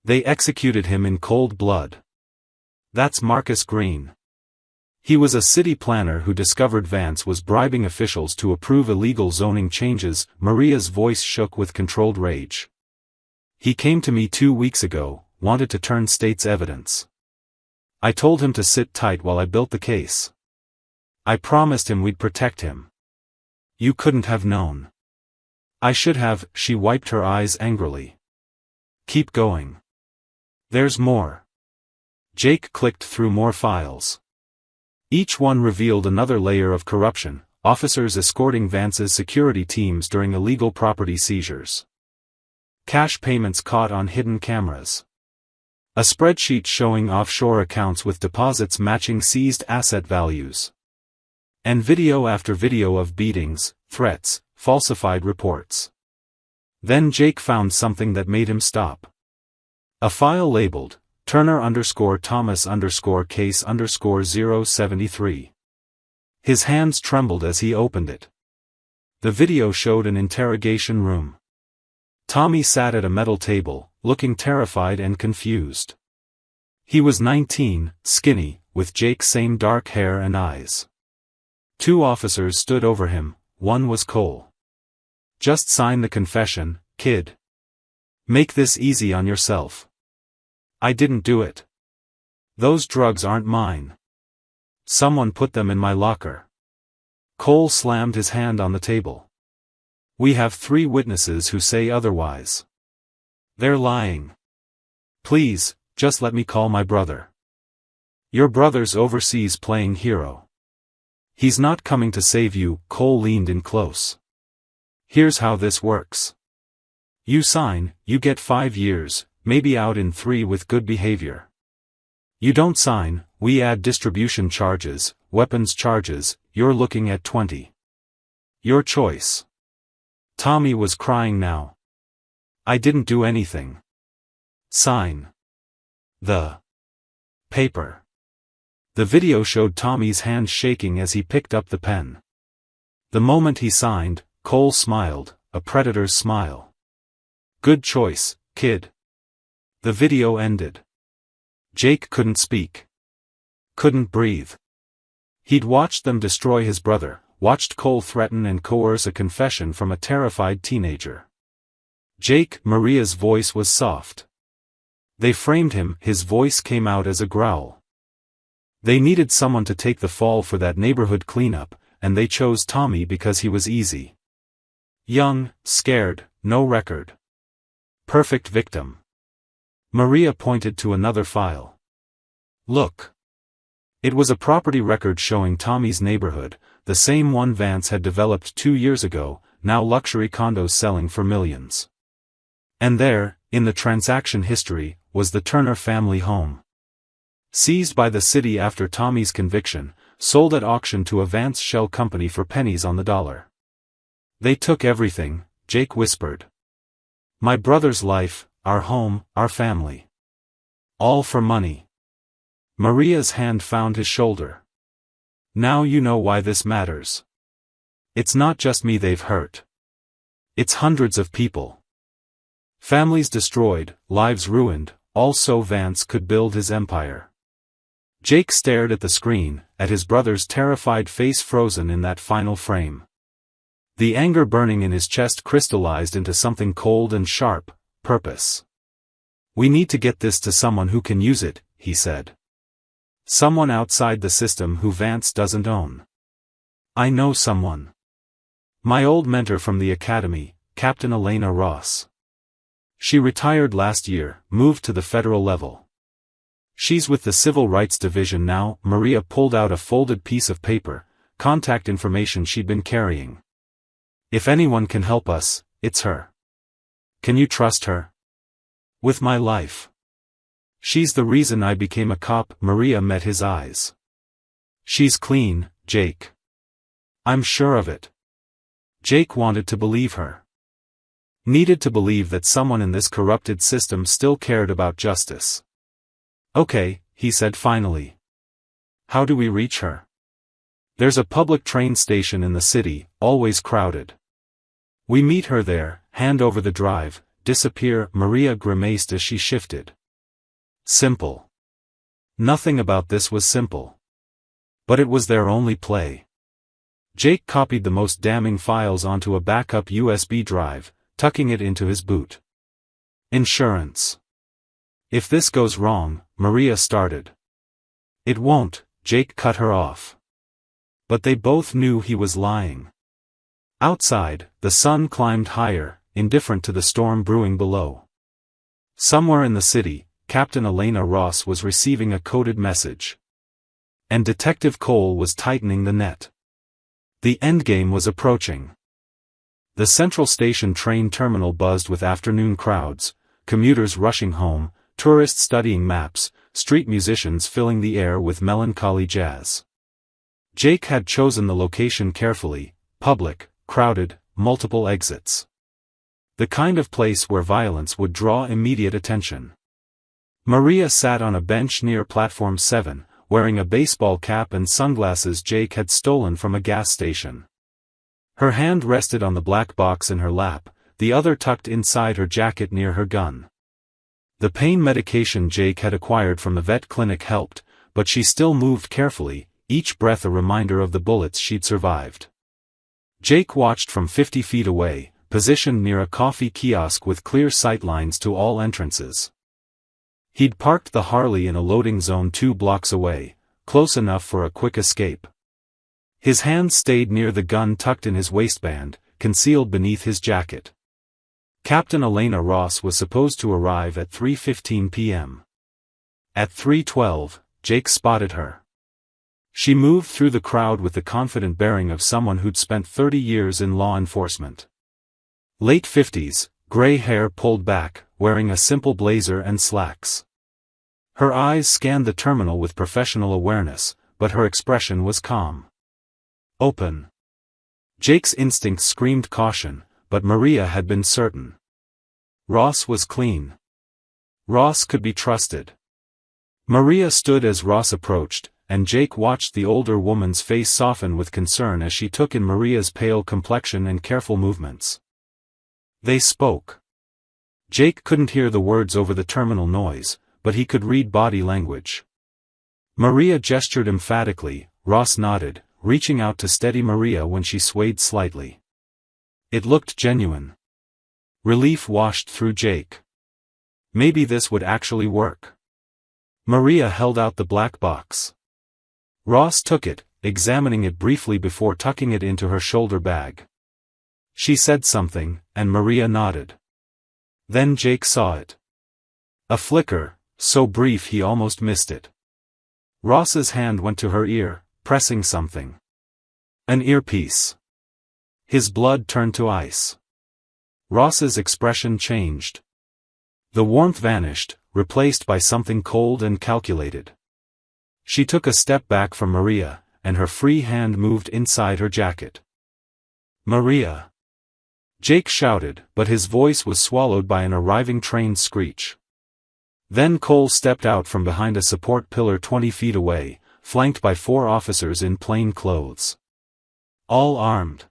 They executed him in cold blood. That's Marcus Green. He was a city planner who discovered Vance was bribing officials to approve illegal zoning changes. Maria's voice shook with controlled rage. He came to me 2 weeks ago, wanted to turn state's evidence. I told him to sit tight while I built the case. I promised him we'd protect him. You couldn't have known. I should have. She wiped her eyes angrily. Keep going. There's more. Jake clicked through more files. Each one revealed another layer of corruption, officers escorting Vance's security teams during illegal property seizures. Cash payments caught on hidden cameras. A spreadsheet showing offshore accounts with deposits matching seized asset values. And video after video of beatings, threats, falsified reports. Then Jake found something that made him stop. A file labeled, Turner_Thomas_case_073. His hands trembled as he opened it. The video showed an interrogation room. Tommy sat at a metal table, looking terrified and confused. He was 19, skinny, with Jake's same dark hair and eyes. 2 officers stood over him, one was Cole. Just sign the confession, kid. Make this easy on yourself. I didn't do it. Those drugs aren't mine. Someone put them in my locker. Cole slammed his hand on the table. We have 3 witnesses who say otherwise. They're lying. Please, just let me call my brother. Your brother's overseas playing hero. He's not coming to save you. Cole leaned in close. Here's how this works. You sign, you get 5 years, maybe out in 3 with good behavior. You don't sign, we add distribution charges, weapons charges, you're looking at 20. Your choice. Tommy was crying now. I didn't do anything. Sign the paper. The video showed Tommy's hand shaking as he picked up the pen. The moment he signed, Cole smiled, a predator's smile. Good choice, kid. The video ended. Jake couldn't speak. Couldn't breathe. He'd watched them destroy his brother, watched Cole threaten and coerce a confession from a terrified teenager. Jake, Maria's voice was soft. They framed him, his voice came out as a growl. They needed someone to take the fall for that neighborhood cleanup, and they chose Tommy because he was easy. Young, scared, no record. Perfect victim. Maria pointed to another file. Look. It was a property record showing Tommy's neighborhood, the same one Vance had developed 2 years ago, now luxury condos selling for millions. And there, in the transaction history, was the Turner family home. Seized by the city after Tommy's conviction, sold at auction to a Vance shell company for pennies on the dollar. They took everything, Jake whispered. My brother's life, our home, our family. All for money. Maria's hand found his shoulder. Now you know why this matters. It's not just me they've hurt. It's hundreds of people. Families destroyed, lives ruined, all so Vance could build his empire. Jake stared at the screen, at his brother's terrified face frozen in that final frame. The anger burning in his chest crystallized into something cold and sharp, purpose. We need to get this to someone who can use it, he said. Someone outside the system who Vance doesn't own. I know someone. My old mentor from the academy, Captain Elena Ross. She retired last year, moved to the federal level. She's with the Civil Rights Division now. Maria pulled out a folded piece of paper, contact information she'd been carrying. If anyone can help us, it's her. Can you trust her? With my life. She's the reason I became a cop. Maria met his eyes. She's clean, Jake. I'm sure of it. Jake wanted to believe her. Needed to believe that someone in this corrupted system still cared about justice. Okay, he said finally. How do we reach her? There's a public train station in the city, always crowded. We meet her there, hand over the drive, disappear. Maria grimaced as she shifted. Simple. Nothing about this was simple. But it was their only play. Jake copied the most damning files onto a backup USB drive, tucking it into his boot. Insurance. If this goes wrong, Maria started. It won't, Jake cut her off. But they both knew he was lying. Outside, the sun climbed higher, indifferent to the storm brewing below. Somewhere in the city, Captain Elena Ross was receiving a coded message. And Detective Cole was tightening the net. The endgame was approaching. The Central Station train terminal buzzed with afternoon crowds, commuters rushing home, tourists studying maps, street musicians filling the air with melancholy jazz. Jake had chosen the location carefully, public, crowded, multiple exits. The kind of place where violence would draw immediate attention. Maria sat on a bench near Platform 7, wearing a baseball cap and sunglasses Jake had stolen from a gas station. Her hand rested on the black box in her lap, the other tucked inside her jacket near her gun. The pain medication Jake had acquired from the vet clinic helped, but she still moved carefully, each breath a reminder of the bullets she'd survived. Jake watched from 50 feet away, positioned near a coffee kiosk with clear sightlines to all entrances. He'd parked the Harley in a loading zone 2 blocks away, close enough for a quick escape. His hand stayed near the gun tucked in his waistband, concealed beneath his jacket. Captain Elena Ross was supposed to arrive at 3:15 p.m. At 3:12, Jake spotted her. She moved through the crowd with the confident bearing of someone who'd spent 30 years in law enforcement. Late 50s, gray hair pulled back, wearing a simple blazer and slacks. Her eyes scanned the terminal with professional awareness, but her expression was calm. Open. Jake's instincts screamed caution, but Maria had been certain. Ross was clean. Ross could be trusted. Maria stood as Ross approached, and Jake watched the older woman's face soften with concern as she took in Maria's pale complexion and careful movements. They spoke. Jake couldn't hear the words over the terminal noise, but he could read body language. Maria gestured emphatically, Ross nodded, reaching out to steady Maria when she swayed slightly. It looked genuine. Relief washed through Jake. Maybe this would actually work. Maria held out the black box. Ross took it, examining it briefly before tucking it into her shoulder bag. She said something, and Maria nodded. Then Jake saw it. A flicker, so brief he almost missed it. Ross's hand went to her ear, pressing something. An earpiece. His blood turned to ice. Ross's expression changed. The warmth vanished, replaced by something cold and calculated. She took a step back from Maria, and her free hand moved inside her jacket. Maria! Jake shouted, but his voice was swallowed by an arriving train's screech. Then Cole stepped out from behind a support pillar 20 feet away, flanked by 4 officers in plain clothes. All armed.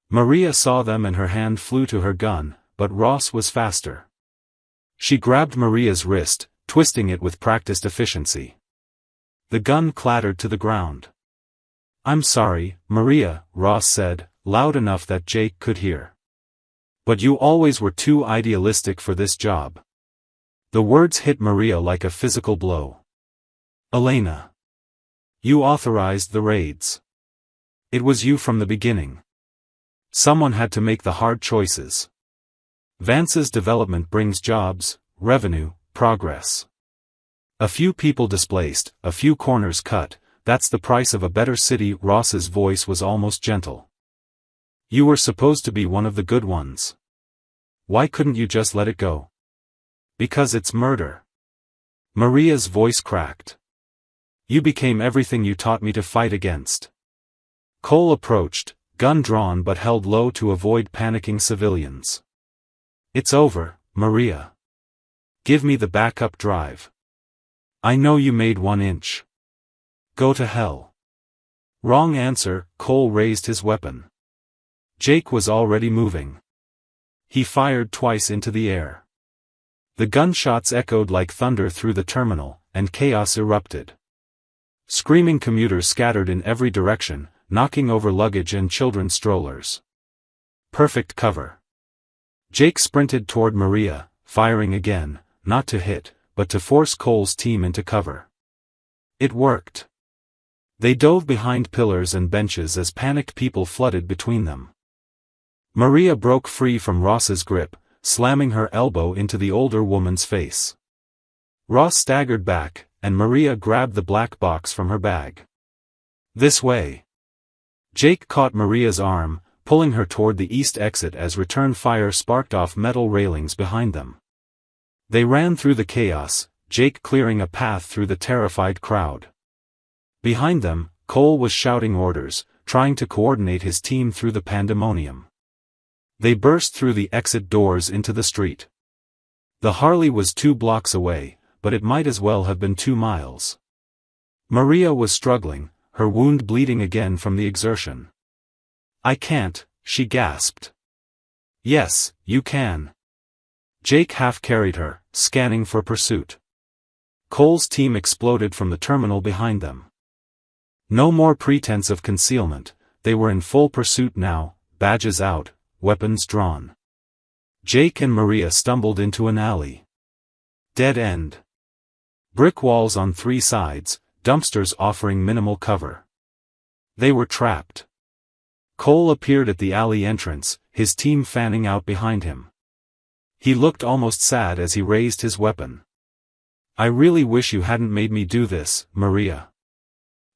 Maria saw them and her hand flew to her gun, but Ross was faster. She grabbed Maria's wrist, twisting it with practiced efficiency. The gun clattered to the ground. I'm sorry, Maria, Ross said, loud enough that Jake could hear. But you always were too idealistic for this job. The words hit Maria like a physical blow. Elena. You authorized the raids. It was you from the beginning. Someone had to make the hard choices. Vance's development brings jobs, revenue, progress. A few people displaced, a few corners cut, that's the price of a better city. Ross's voice was almost gentle. You were supposed to be one of the good ones. Why couldn't you just let it go? Because it's murder. Maria's voice cracked. You became everything you taught me to fight against. Cole approached, gun drawn but held low to avoid panicking civilians. It's over, Maria. Give me the backup drive. I know you made 1 inch. Go to hell. Wrong answer, Cole raised his weapon. Jake was already moving. He fired twice into the air. The gunshots echoed like thunder through the terminal, and chaos erupted. Screaming commuters scattered in every direction, knocking over luggage and children's strollers. Perfect cover. Jake sprinted toward Maria, firing again, not to hit, but to force Cole's team into cover. It worked. They dove behind pillars and benches as panicked people flooded between them. Maria broke free from Ross's grip, slamming her elbow into the older woman's face. Ross staggered back, and Maria grabbed the black box from her bag. This way. Jake caught Maria's arm, pulling her toward the east exit as return fire sparked off metal railings behind them. They ran through the chaos, Jake clearing a path through the terrified crowd. Behind them, Cole was shouting orders, trying to coordinate his team through the pandemonium. They burst through the exit doors into the street. The Harley was 2 blocks away, but it might as well have been 2 miles. Maria was struggling, her wound bleeding again from the exertion. "I can't," she gasped. "Yes, you can." Jake half-carried her, scanning for pursuit. Cole's team exploded from the terminal behind them. No more pretense of concealment, they were in full pursuit now, badges out, weapons drawn. Jake and Maria stumbled into an alley. Dead end. Brick walls on 3 sides, dumpsters offering minimal cover. They were trapped. Cole appeared at the alley entrance, his team fanning out behind him. He looked almost sad as he raised his weapon. "I really wish you hadn't made me do this, Maria.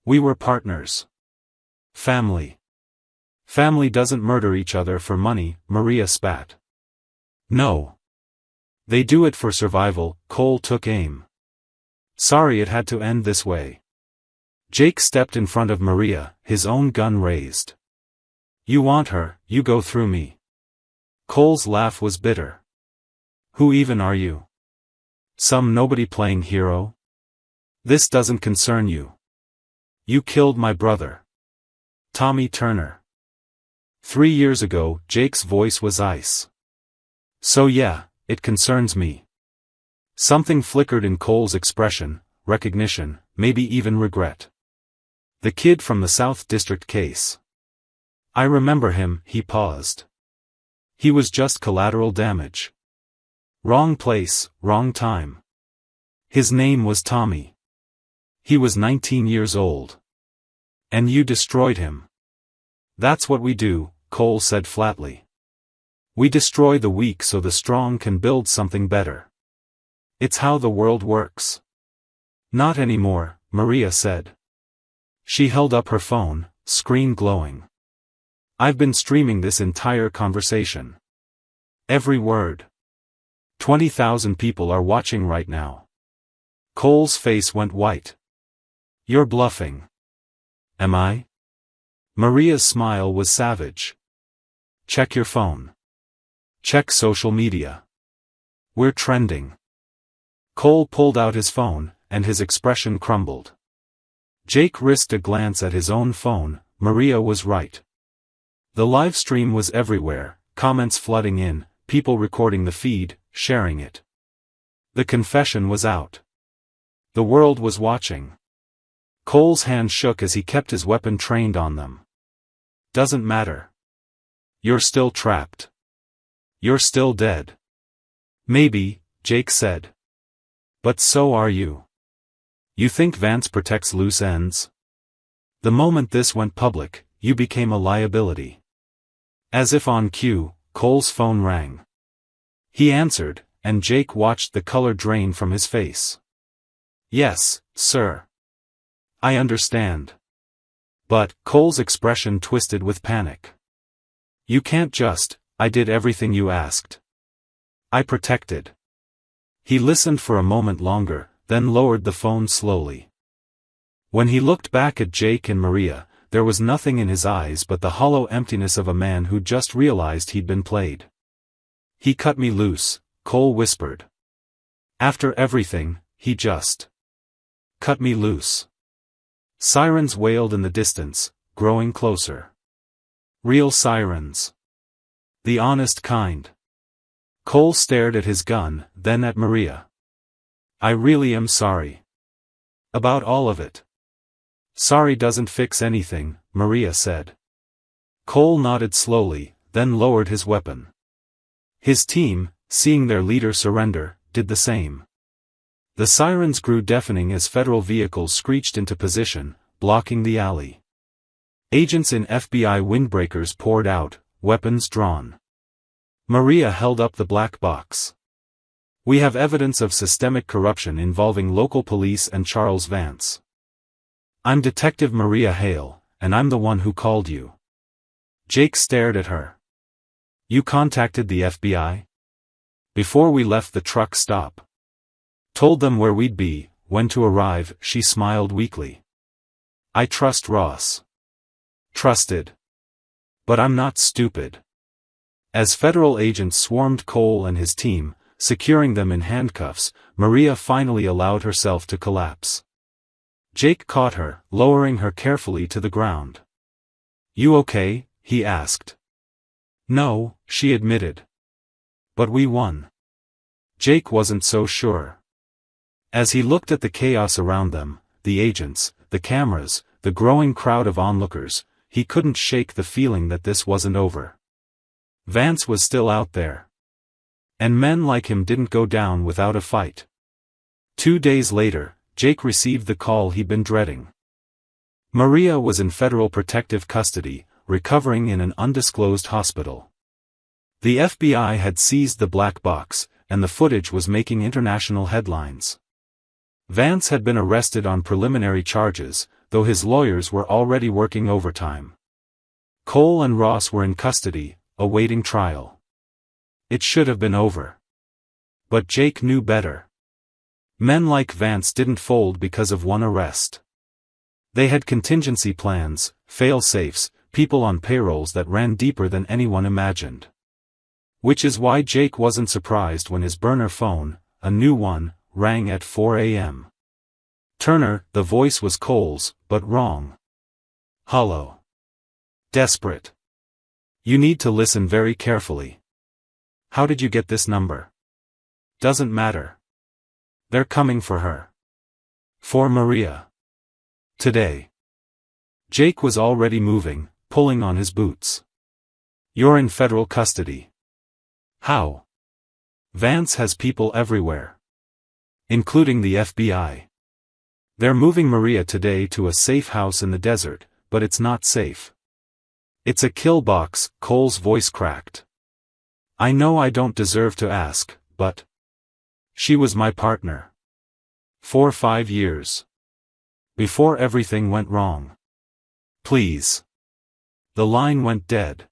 We were partners. Family. Family doesn't murder each other for money," Maria spat. "No. They do it for survival." Cole took aim. "Sorry it had to end this way." Jake stepped in front of Maria, his own gun raised. "You want her, you go through me." Cole's laugh was bitter. "Who even are you? Some nobody playing hero? This doesn't concern you. You killed my brother. Tommy Turner." 3 years ago, Jake's voice was ice. "So yeah, it concerns me." Something flickered in Cole's expression, recognition, maybe even regret. "The kid from the South District case. I remember him." He paused. "He was just collateral damage. Wrong place, wrong time. His name was Tommy. He was 19 years old. And you destroyed him." "That's what we do," Cole said flatly. "We destroy the weak so the strong can build something better. It's how the world works." "Not anymore," Maria said. She held up her phone, screen glowing. "I've been streaming this entire conversation. Every word. 20,000 people are watching right now." Cole's face went white. "You're bluffing." "Am I?" Maria's smile was savage. "Check your phone. Check social media. We're trending." Cole pulled out his phone, and his expression crumbled. Jake risked a glance at his own phone. Maria was right. The live stream was everywhere, comments flooding in, people recording the feed, sharing it. The confession was out. The world was watching. Cole's hand shook as he kept his weapon trained on them. "Doesn't matter. You're still trapped. You're still dead." "Maybe," Jake said. "But so are you. You think Vance protects loose ends? The moment this went public, you became a liability." As if on cue, Cole's phone rang. He answered, and Jake watched the color drain from his face. "Yes, sir. I understand." But, Cole's expression twisted with panic. "You can't just, I did everything you asked. I protected." He listened for a moment longer, then lowered the phone slowly. When he looked back at Jake and Maria, there was nothing in his eyes but the hollow emptiness of a man who just realized he'd been played. "He cut me loose," Cole whispered. "After everything, he just cut me loose." Sirens wailed in the distance, growing closer. Real sirens. The honest kind. Cole stared at his gun, then at Maria. I really am sorry. About all of it. Sorry doesn't fix anything, Maria said. Cole nodded slowly, then lowered his weapon. His team, seeing their leader surrender, did the same. The sirens grew deafening as federal vehicles screeched into position, blocking the alley. Agents in FBI windbreakers poured out, weapons drawn. Maria held up the black box. We have evidence of systemic corruption involving local police and Charles Vance. I'm Detective Maria Hale, and I'm the one who called you. Jake stared at her. You contacted the FBI? Before we left the truck stop. Told them where we'd be, when to arrive, she smiled weakly. I trust Ross. Trusted. But I'm not stupid. As federal agents swarmed Cole and his team, securing them in handcuffs, Maria finally allowed herself to collapse. Jake caught her, lowering her carefully to the ground. You okay? He asked. No, she admitted. But we won. Jake wasn't so sure. As he looked at the chaos around them, the agents, the cameras, the growing crowd of onlookers, he couldn't shake the feeling that this wasn't over. Vance was still out there. And men like him didn't go down without a fight. 2 days later, Jake received the call he'd been dreading. Maria was in federal protective custody, recovering in an undisclosed hospital. The FBI had seized the black box, and the footage was making international headlines. Vance had been arrested on preliminary charges, though his lawyers were already working overtime. Cole and Ross were in custody, awaiting trial. It should have been over. But Jake knew better. Men like Vance didn't fold because of one arrest. They had contingency plans, fail-safes, people on payrolls that ran deeper than anyone imagined. Which is why Jake wasn't surprised when his burner phone, a new one, rang at 4 a.m. Turner, the voice was Cole's, but wrong. Hollow. Desperate. You need to listen very carefully. How did you get this number? Doesn't matter. They're coming for her. For Maria. Today. Jake was already moving, pulling on his boots. You're in federal custody. How? Vance has people everywhere. Including the FBI. They're moving Maria today to a safe house in the desert, but it's not safe. It's a kill box, Cole's voice cracked. I know I don't deserve to ask, but... She was my partner. For 5 years. Before everything went wrong. Please. The line went dead.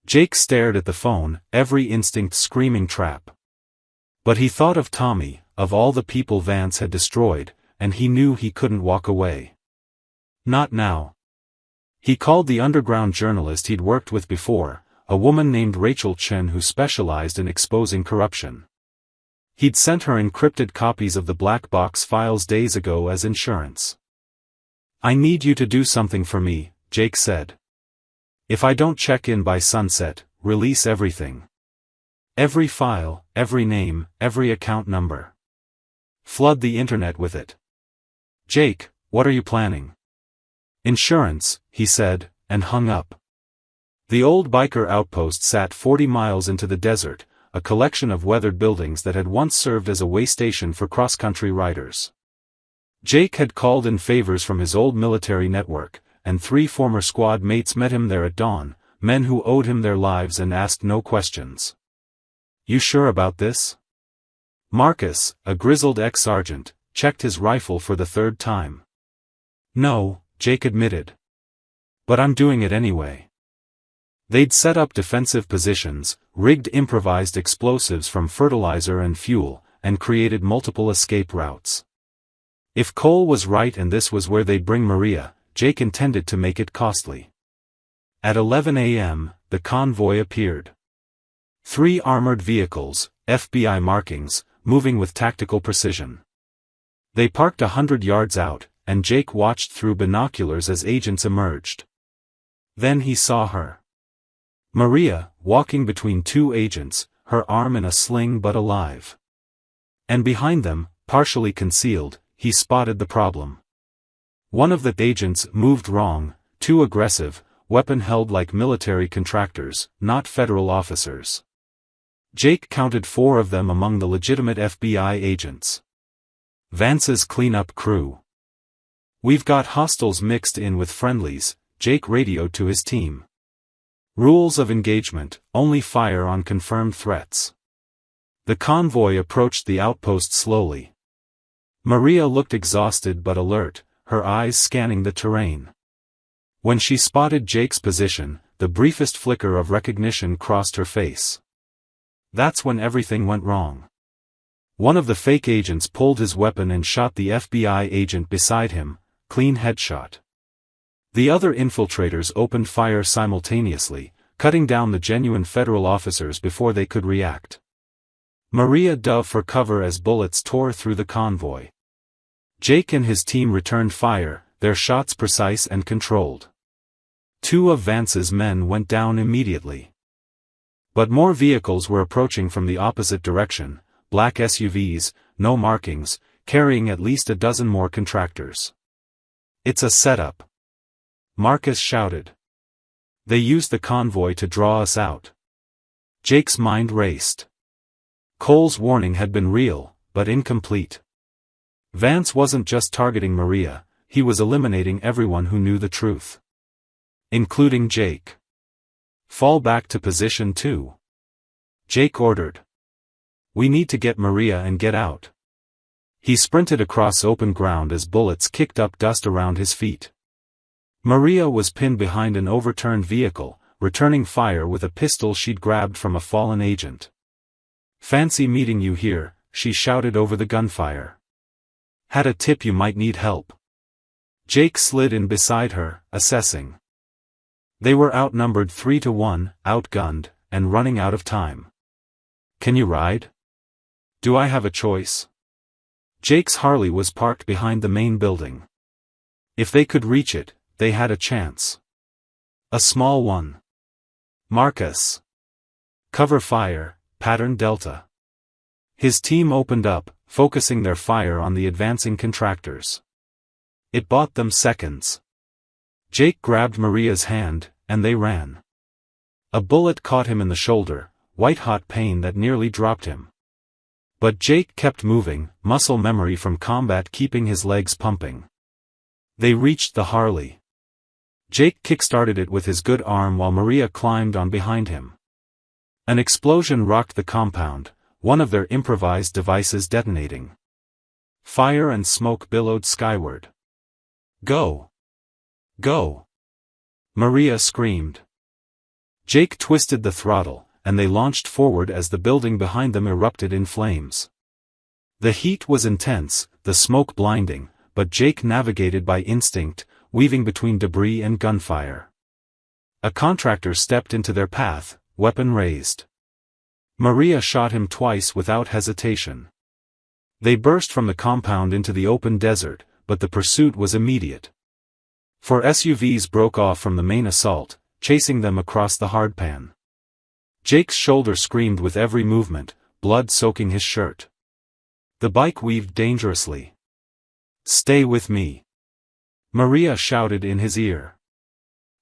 Jake stared at the phone, every instinct screaming trap. But he thought of Tommy, of all the people Vance had destroyed, and he knew he couldn't walk away. Not now. He called the underground journalist he'd worked with before, a woman named Rachel Chen who specialized in exposing corruption. He'd sent her encrypted copies of the black box files days ago as insurance. I need you to do something for me, Jake said. If I don't check in by sunset, release everything. Every file, every name, every account number. Flood the internet with it. Jake, what are you planning? Insurance, he said, and hung up. The old biker outpost sat 40 miles into the desert, a collection of weathered buildings that had once served as a way station for cross-country riders. Jake had called in favors from his old military network, and 3 former squad mates met him there at dawn, men who owed him their lives and asked no questions. You sure about this? Marcus, a grizzled ex-sergeant, checked his rifle for the 3rd time. No, Jake admitted. But I'm doing it anyway. They'd set up defensive positions, rigged improvised explosives from fertilizer and fuel, and created multiple escape routes. If Cole was right and this was where they'd bring Maria, Jake intended to make it costly. At 11 a.m., the convoy appeared. 3 armored vehicles, FBI markings, moving with tactical precision. They parked 100 yards out, and Jake watched through binoculars as agents emerged. Then he saw her. Maria, walking between two agents, her arm in a sling but alive. And behind them, partially concealed, he spotted the problem. One of the agents moved wrong, too aggressive, weapon held like military contractors, not federal officers. Jake counted 4 of them among the legitimate FBI agents. Vance's cleanup crew. "We've got hostiles mixed in with friendlies," Jake radioed to his team. "Rules of engagement, only fire on confirmed threats." The convoy approached the outpost slowly. Maria looked exhausted but alert, her eyes scanning the terrain. When she spotted Jake's position, the briefest flicker of recognition crossed her face. That's when everything went wrong. One of the fake agents pulled his weapon and shot the FBI agent beside him, clean headshot. The other infiltrators opened fire simultaneously, cutting down the genuine federal officers before they could react. Maria dove for cover as bullets tore through the convoy. Jake and his team returned fire, their shots precise and controlled. 2 of Vance's men went down immediately. But more vehicles were approaching from the opposite direction, black SUVs, no markings, carrying at least a dozen more contractors. "It's a setup," Marcus shouted. "They used the convoy to draw us out." Jake's mind raced. Cole's warning had been real, but incomplete. Vance wasn't just targeting Maria, he was eliminating everyone who knew the truth. Including Jake. "Fall back to position 2. Jake ordered. "We need to get Maria and get out." He sprinted across open ground as bullets kicked up dust around his feet. Maria was pinned behind an overturned vehicle, returning fire with a pistol she'd grabbed from a fallen agent. "Fancy meeting you here," she shouted over the gunfire. "Had a tip you might need help." Jake slid in beside her, assessing. They were outnumbered 3-1, outgunned, and running out of time. "Can you ride?" "Do I have a choice?" Jake's Harley was parked behind the main building. If they could reach it, they had a chance. A small one. "Marcus. Cover fire, pattern Delta." His team opened up, focusing their fire on the advancing contractors. It bought them seconds. Jake grabbed Maria's hand, and they ran. A bullet caught him in the shoulder, white-hot pain that nearly dropped him. But Jake kept moving, muscle memory from combat keeping his legs pumping. They reached the Harley. Jake kick-started it with his good arm while Maria climbed on behind him. An explosion rocked the compound, one of their improvised devices detonating. Fire and smoke billowed skyward. "Go! Go!" Maria screamed. Jake twisted the throttle, and they launched forward as the building behind them erupted in flames. The heat was intense, the smoke blinding, but Jake navigated by instinct, weaving between debris and gunfire. A contractor stepped into their path, weapon raised. Maria shot him twice without hesitation. They burst from the compound into the open desert, but the pursuit was immediate. 4 SUVs broke off from the main assault, chasing them across the hardpan. Jake's shoulder screamed with every movement, blood soaking his shirt. The bike weaved dangerously. "Stay with me," Maria shouted in his ear.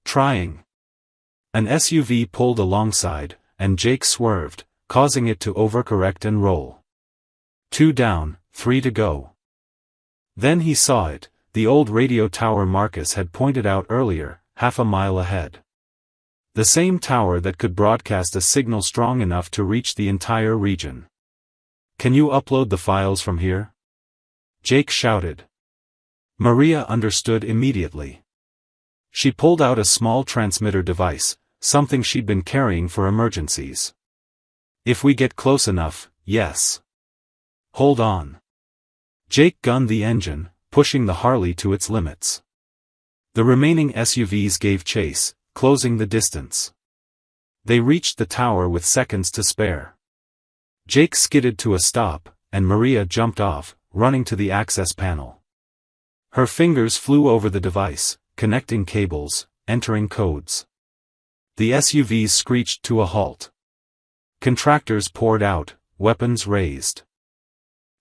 Trying. An SUV pulled alongside, and Jake swerved, causing it to overcorrect and roll. 2 down, 3 to go. Then he saw it, the old radio tower Marcus had pointed out earlier, half a mile ahead. The same tower that could broadcast a signal strong enough to reach the entire region. "Can you upload the files from here?" Jake shouted. Maria understood immediately. She pulled out a small transmitter device, something she'd been carrying for emergencies. "If we get close enough, yes. Hold on." Jake gunned the engine, pushing the Harley to its limits. The remaining SUVs gave chase, closing the distance. They reached the tower with seconds to spare. Jake skidded to a stop, and Maria jumped off, running to the access panel. Her fingers flew over the device, connecting cables, entering codes. The SUVs screeched to a halt. Contractors poured out, weapons raised.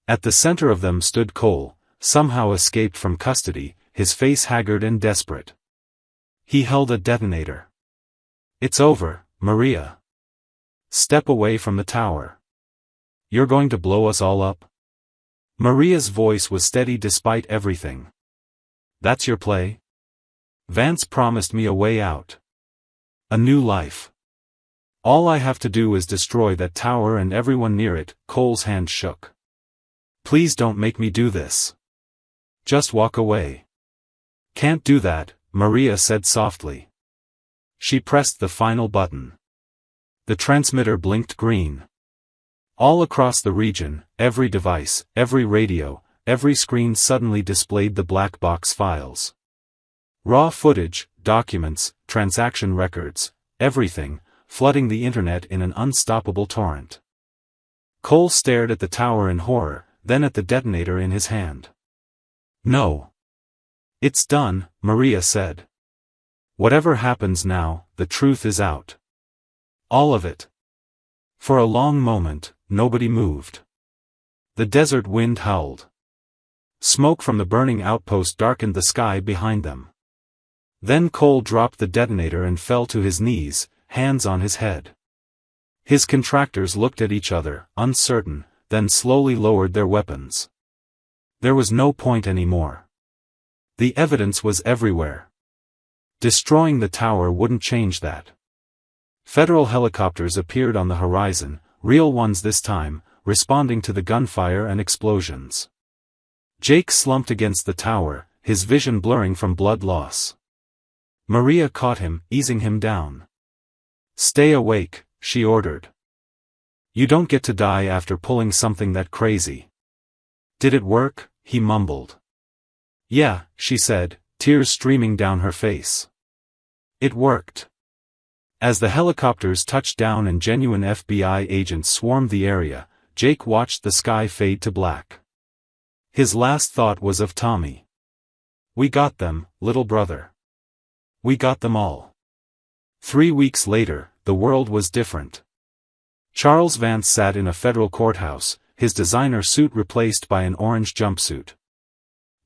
At the center of them stood Cole, somehow escaped from custody, his face haggard and desperate. He held a detonator. "It's over, Maria. Step away from the tower. You're going to blow us all up?" Maria's voice was steady despite everything. "That's your play? Vance promised me a way out. A new life. All I have to do is destroy that tower and everyone near it." Cole's hand shook. "Please don't make me do this. Just walk away." "Can't do that," Maria said softly. She pressed the final button. The transmitter blinked green. All across the region, every device, every radio, every screen suddenly displayed the black box files. Raw footage, documents, transaction records, everything, flooding the internet in an unstoppable torrent. Cole stared at the tower in horror, then at the detonator in his hand. "No. It's done," Maria said. "Whatever happens now, the truth is out. All of it." For a long moment, nobody moved. The desert wind howled. Smoke from the burning outpost darkened the sky behind them. Then Cole dropped the detonator and fell to his knees, hands on his head. His contractors looked at each other, uncertain, then slowly lowered their weapons. There was no point anymore. The evidence was everywhere. Destroying the tower wouldn't change that. Federal helicopters appeared on the horizon, real ones this time, responding to the gunfire and explosions. Jake slumped against the tower, his vision blurring from blood loss. Maria caught him, easing him down. "Stay awake," she ordered. "You don't get to die after pulling something that crazy." "Did it work?" he mumbled. "Yeah," she said, tears streaming down her face. "It worked." As the helicopters touched down and genuine FBI agents swarmed the area, Jake watched the sky fade to black. His last thought was of Tommy. "We got them, little brother. We got them all." 3 weeks later, the world was different. Charles Vance sat in a federal courthouse, his designer suit replaced by an orange jumpsuit.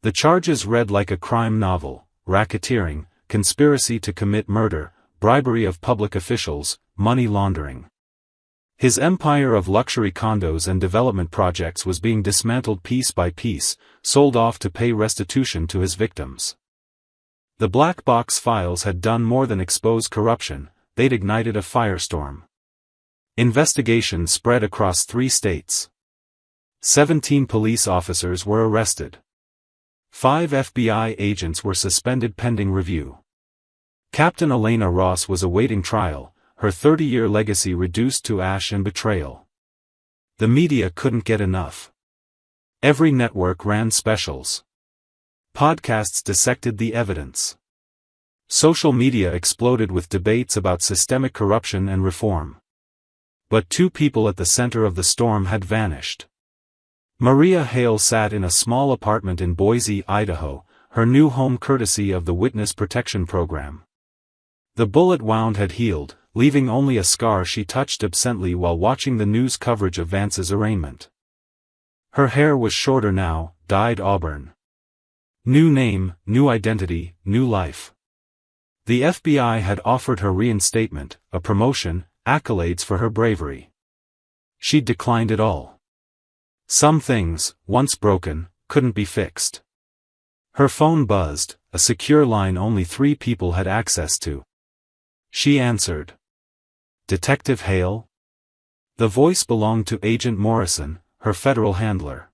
The charges read like a crime novel: racketeering, conspiracy to commit murder, bribery of public officials, money laundering. His empire of luxury condos and development projects was being dismantled piece by piece, sold off to pay restitution to his victims. The black box files had done more than expose corruption, they'd ignited a firestorm. Investigations spread across 3 states. 17 police officers were arrested. 5 FBI agents were suspended pending review. Captain Elena Ross was awaiting trial, her 30-year legacy reduced to ash and betrayal. The media couldn't get enough. Every network ran specials. Podcasts dissected the evidence. Social media exploded with debates about systemic corruption and reform. But 2 people at the center of the storm had vanished. Maria Hale sat in a small apartment in Boise, Idaho, her new home courtesy of the Witness Protection Program. The bullet wound had healed, leaving only a scar she touched absently while watching the news coverage of Vance's arraignment. Her hair was shorter now, dyed auburn. New name, new identity, new life. The FBI had offered her reinstatement, a promotion, accolades for her bravery. She'd declined it all. Some things, once broken, couldn't be fixed. Her phone buzzed, a secure line only 3 people had access to. She answered. "Detective Hale?" The voice belonged to Agent Morrison, her federal handler.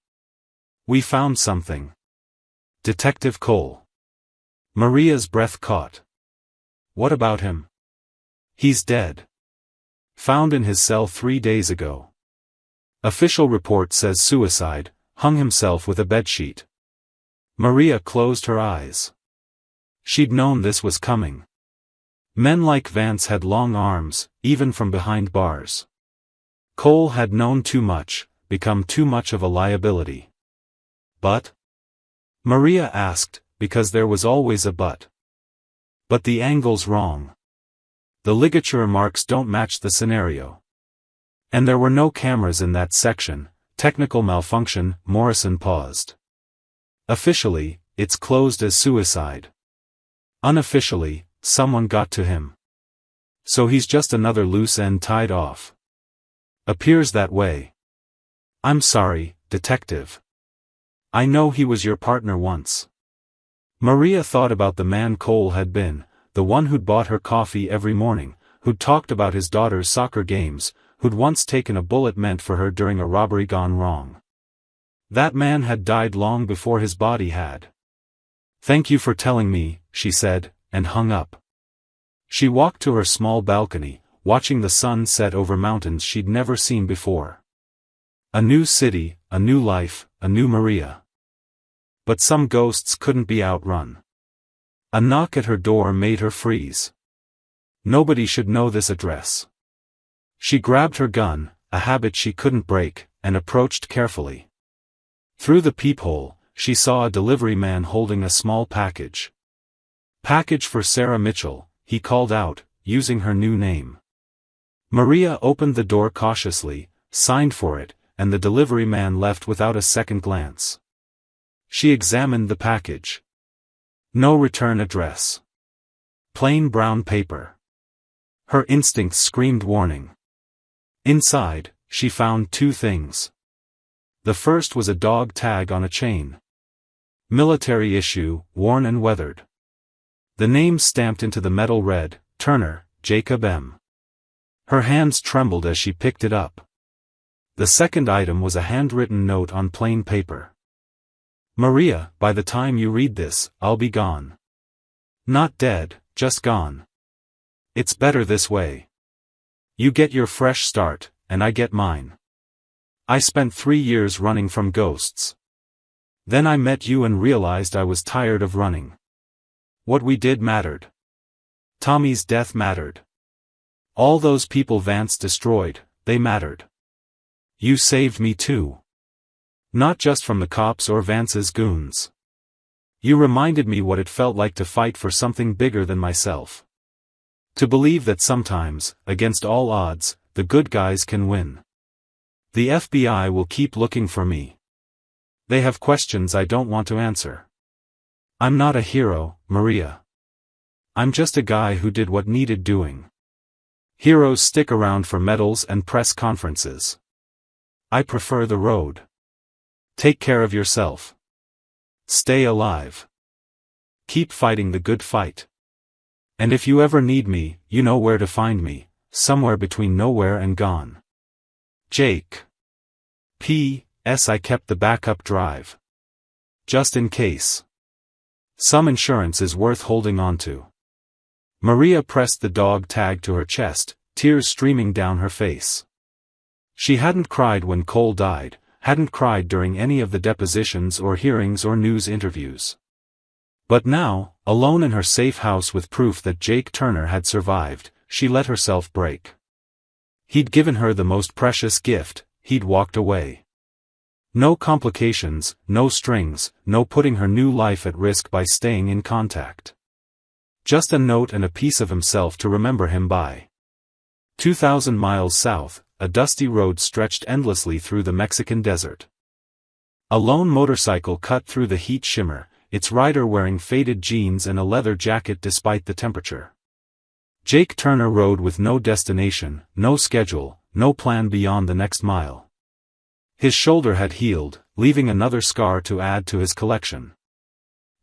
"We found something." "Detective Cole." Maria's breath caught. "What about him?" "He's dead. Found in his cell 3 days ago. Official report says suicide, hung himself with a bedsheet." Maria closed her eyes. She'd known this was coming. Men like Vance had long arms, even from behind bars. Cole had known too much, become too much of a liability. But Maria asked, because there was always a but. But the angle's wrong. The ligature marks don't match the scenario. And there were no cameras in that section. Technical malfunction. Morrison paused. Officially, it's closed as suicide. Unofficially, someone got to him. So he's just another loose end tied off. Appears that way. I'm sorry, detective. I know he was your partner once. Maria thought about the man Cole had been, the one who'd bought her coffee every morning, who'd talked about his daughter's soccer games, who'd once taken a bullet meant for her during a robbery gone wrong. That man had died long before his body had. Thank you for telling me, she said, and hung up. She walked to her small balcony, watching the sun set over mountains she'd never seen before. A new city, a new life, a new Maria. But some ghosts couldn't be outrun. A knock at her door made her freeze. Nobody should know this address. She grabbed her gun, a habit she couldn't break, and approached carefully. Through the peephole, she saw a delivery man holding a small package. Package for Sarah Mitchell, he called out, using her new name. Maria opened the door cautiously, signed for it, and the delivery man left without a second glance. She examined the package. No return address. Plain brown paper. Her instincts screamed warning. Inside, she found two things. The first was a dog tag on a chain. Military issue, worn and weathered. The name stamped into the metal read, Turner, Jacob M. Her hands trembled as she picked it up. The second item was a handwritten note on plain paper. Maria, by the time you read this, I'll be gone. Not dead, just gone. It's better this way. You get your fresh start, and I get mine. I spent 3 years running from ghosts. Then I met you and realized I was tired of running. What we did mattered. Tommy's death mattered. All those people Vance destroyed, they mattered. You saved me too. Not just from the cops or Vance's goons. You reminded me what it felt like to fight for something bigger than myself. To believe that sometimes, against all odds, the good guys can win. The FBI will keep looking for me. They have questions I don't want to answer. I'm not a hero, Maria. I'm just a guy who did what needed doing. Heroes stick around for medals and press conferences. I prefer the road. Take care of yourself. Stay alive. Keep fighting the good fight. And if you ever need me, you know where to find me, somewhere between nowhere and gone. Jake. P.S. I kept the backup drive. Just in case. Some insurance is worth holding on to. Maria pressed the dog tag to her chest, tears streaming down her face. She hadn't cried when Cole died, hadn't cried during any of the depositions or hearings or news interviews. But now, alone in her safe house with proof that Jake Turner had survived, she let herself break. He'd given her the most precious gift, he'd walked away. No complications, no strings, no putting her new life at risk by staying in contact. Just a note and a piece of himself to remember him by. 2,000 miles south, a dusty road stretched endlessly through the Mexican desert. A lone motorcycle cut through the heat shimmer, its rider wearing faded jeans and a leather jacket despite the temperature. Jake Turner rode with no destination, no schedule, no plan beyond the next mile. His shoulder had healed, leaving another scar to add to his collection.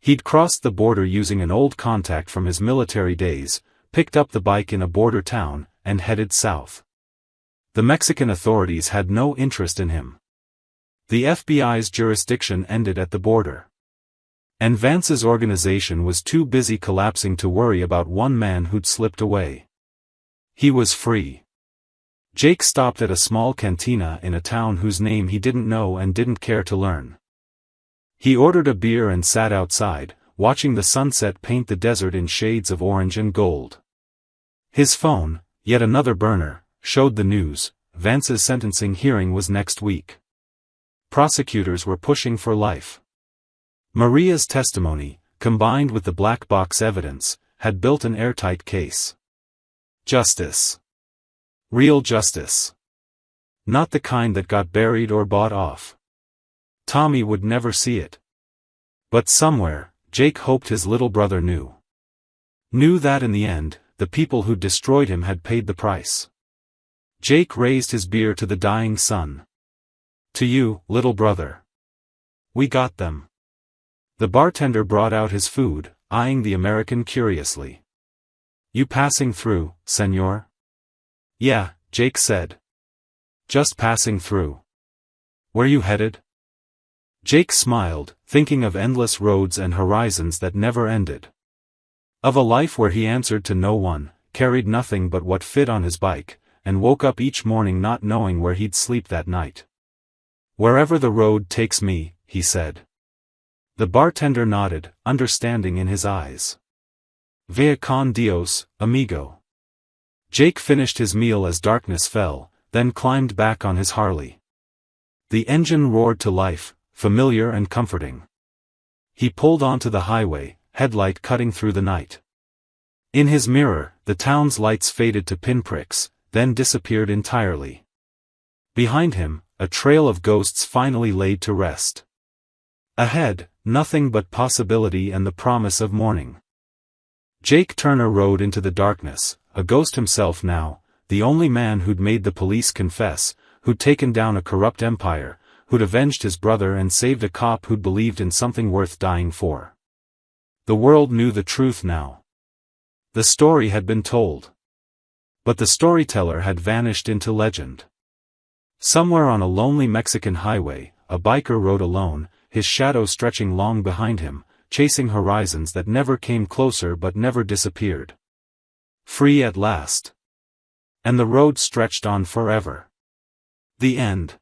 He'd crossed the border using an old contact from his military days, picked up the bike in a border town, and headed south. The Mexican authorities had no interest in him. The FBI's jurisdiction ended at the border. And Vance's organization was too busy collapsing to worry about one man who'd slipped away. He was free. Jake stopped at a small cantina in a town whose name he didn't know and didn't care to learn. He ordered a beer and sat outside, watching the sunset paint the desert in shades of orange and gold. His phone, yet another burner, showed the news. Vance's sentencing hearing was next week. Prosecutors were pushing for life. Maria's testimony, combined with the black box evidence, had built an airtight case. Justice. Real justice. Not the kind that got buried or bought off. Tommy would never see it. But somewhere, Jake hoped his little brother knew. Knew that in the end, the people who'd destroyed him had paid the price. Jake raised his beer to the dying sun. To you, little brother. We got them. The bartender brought out his food, eyeing the American curiously. You passing through, senor? Yeah, Jake said. Just passing through. Where you headed? Jake smiled, thinking of endless roads and horizons that never ended. Of a life where he answered to no one, carried nothing but what fit on his bike, and woke up each morning not knowing where he'd sleep that night. Wherever the road takes me, he said. The bartender nodded, understanding in his eyes. Vea con Dios, amigo. Jake finished his meal as darkness fell, then climbed back on his Harley. The engine roared to life, familiar and comforting. He pulled onto the highway, headlight cutting through the night. In his mirror, the town's lights faded to pinpricks, then disappeared entirely. Behind him, a trail of ghosts finally laid to rest. Ahead, nothing but possibility and the promise of morning. Jake Turner rode into the darkness, a ghost himself now, the only man who'd made the police confess, who'd taken down a corrupt empire, who'd avenged his brother and saved a cop who'd believed in something worth dying for. The world knew the truth now. The story had been told. But the storyteller had vanished into legend. Somewhere on a lonely Mexican highway, a biker rode alone, his shadow stretching long behind him, chasing horizons that never came closer but never disappeared. Free at last. And the road stretched on forever. The end.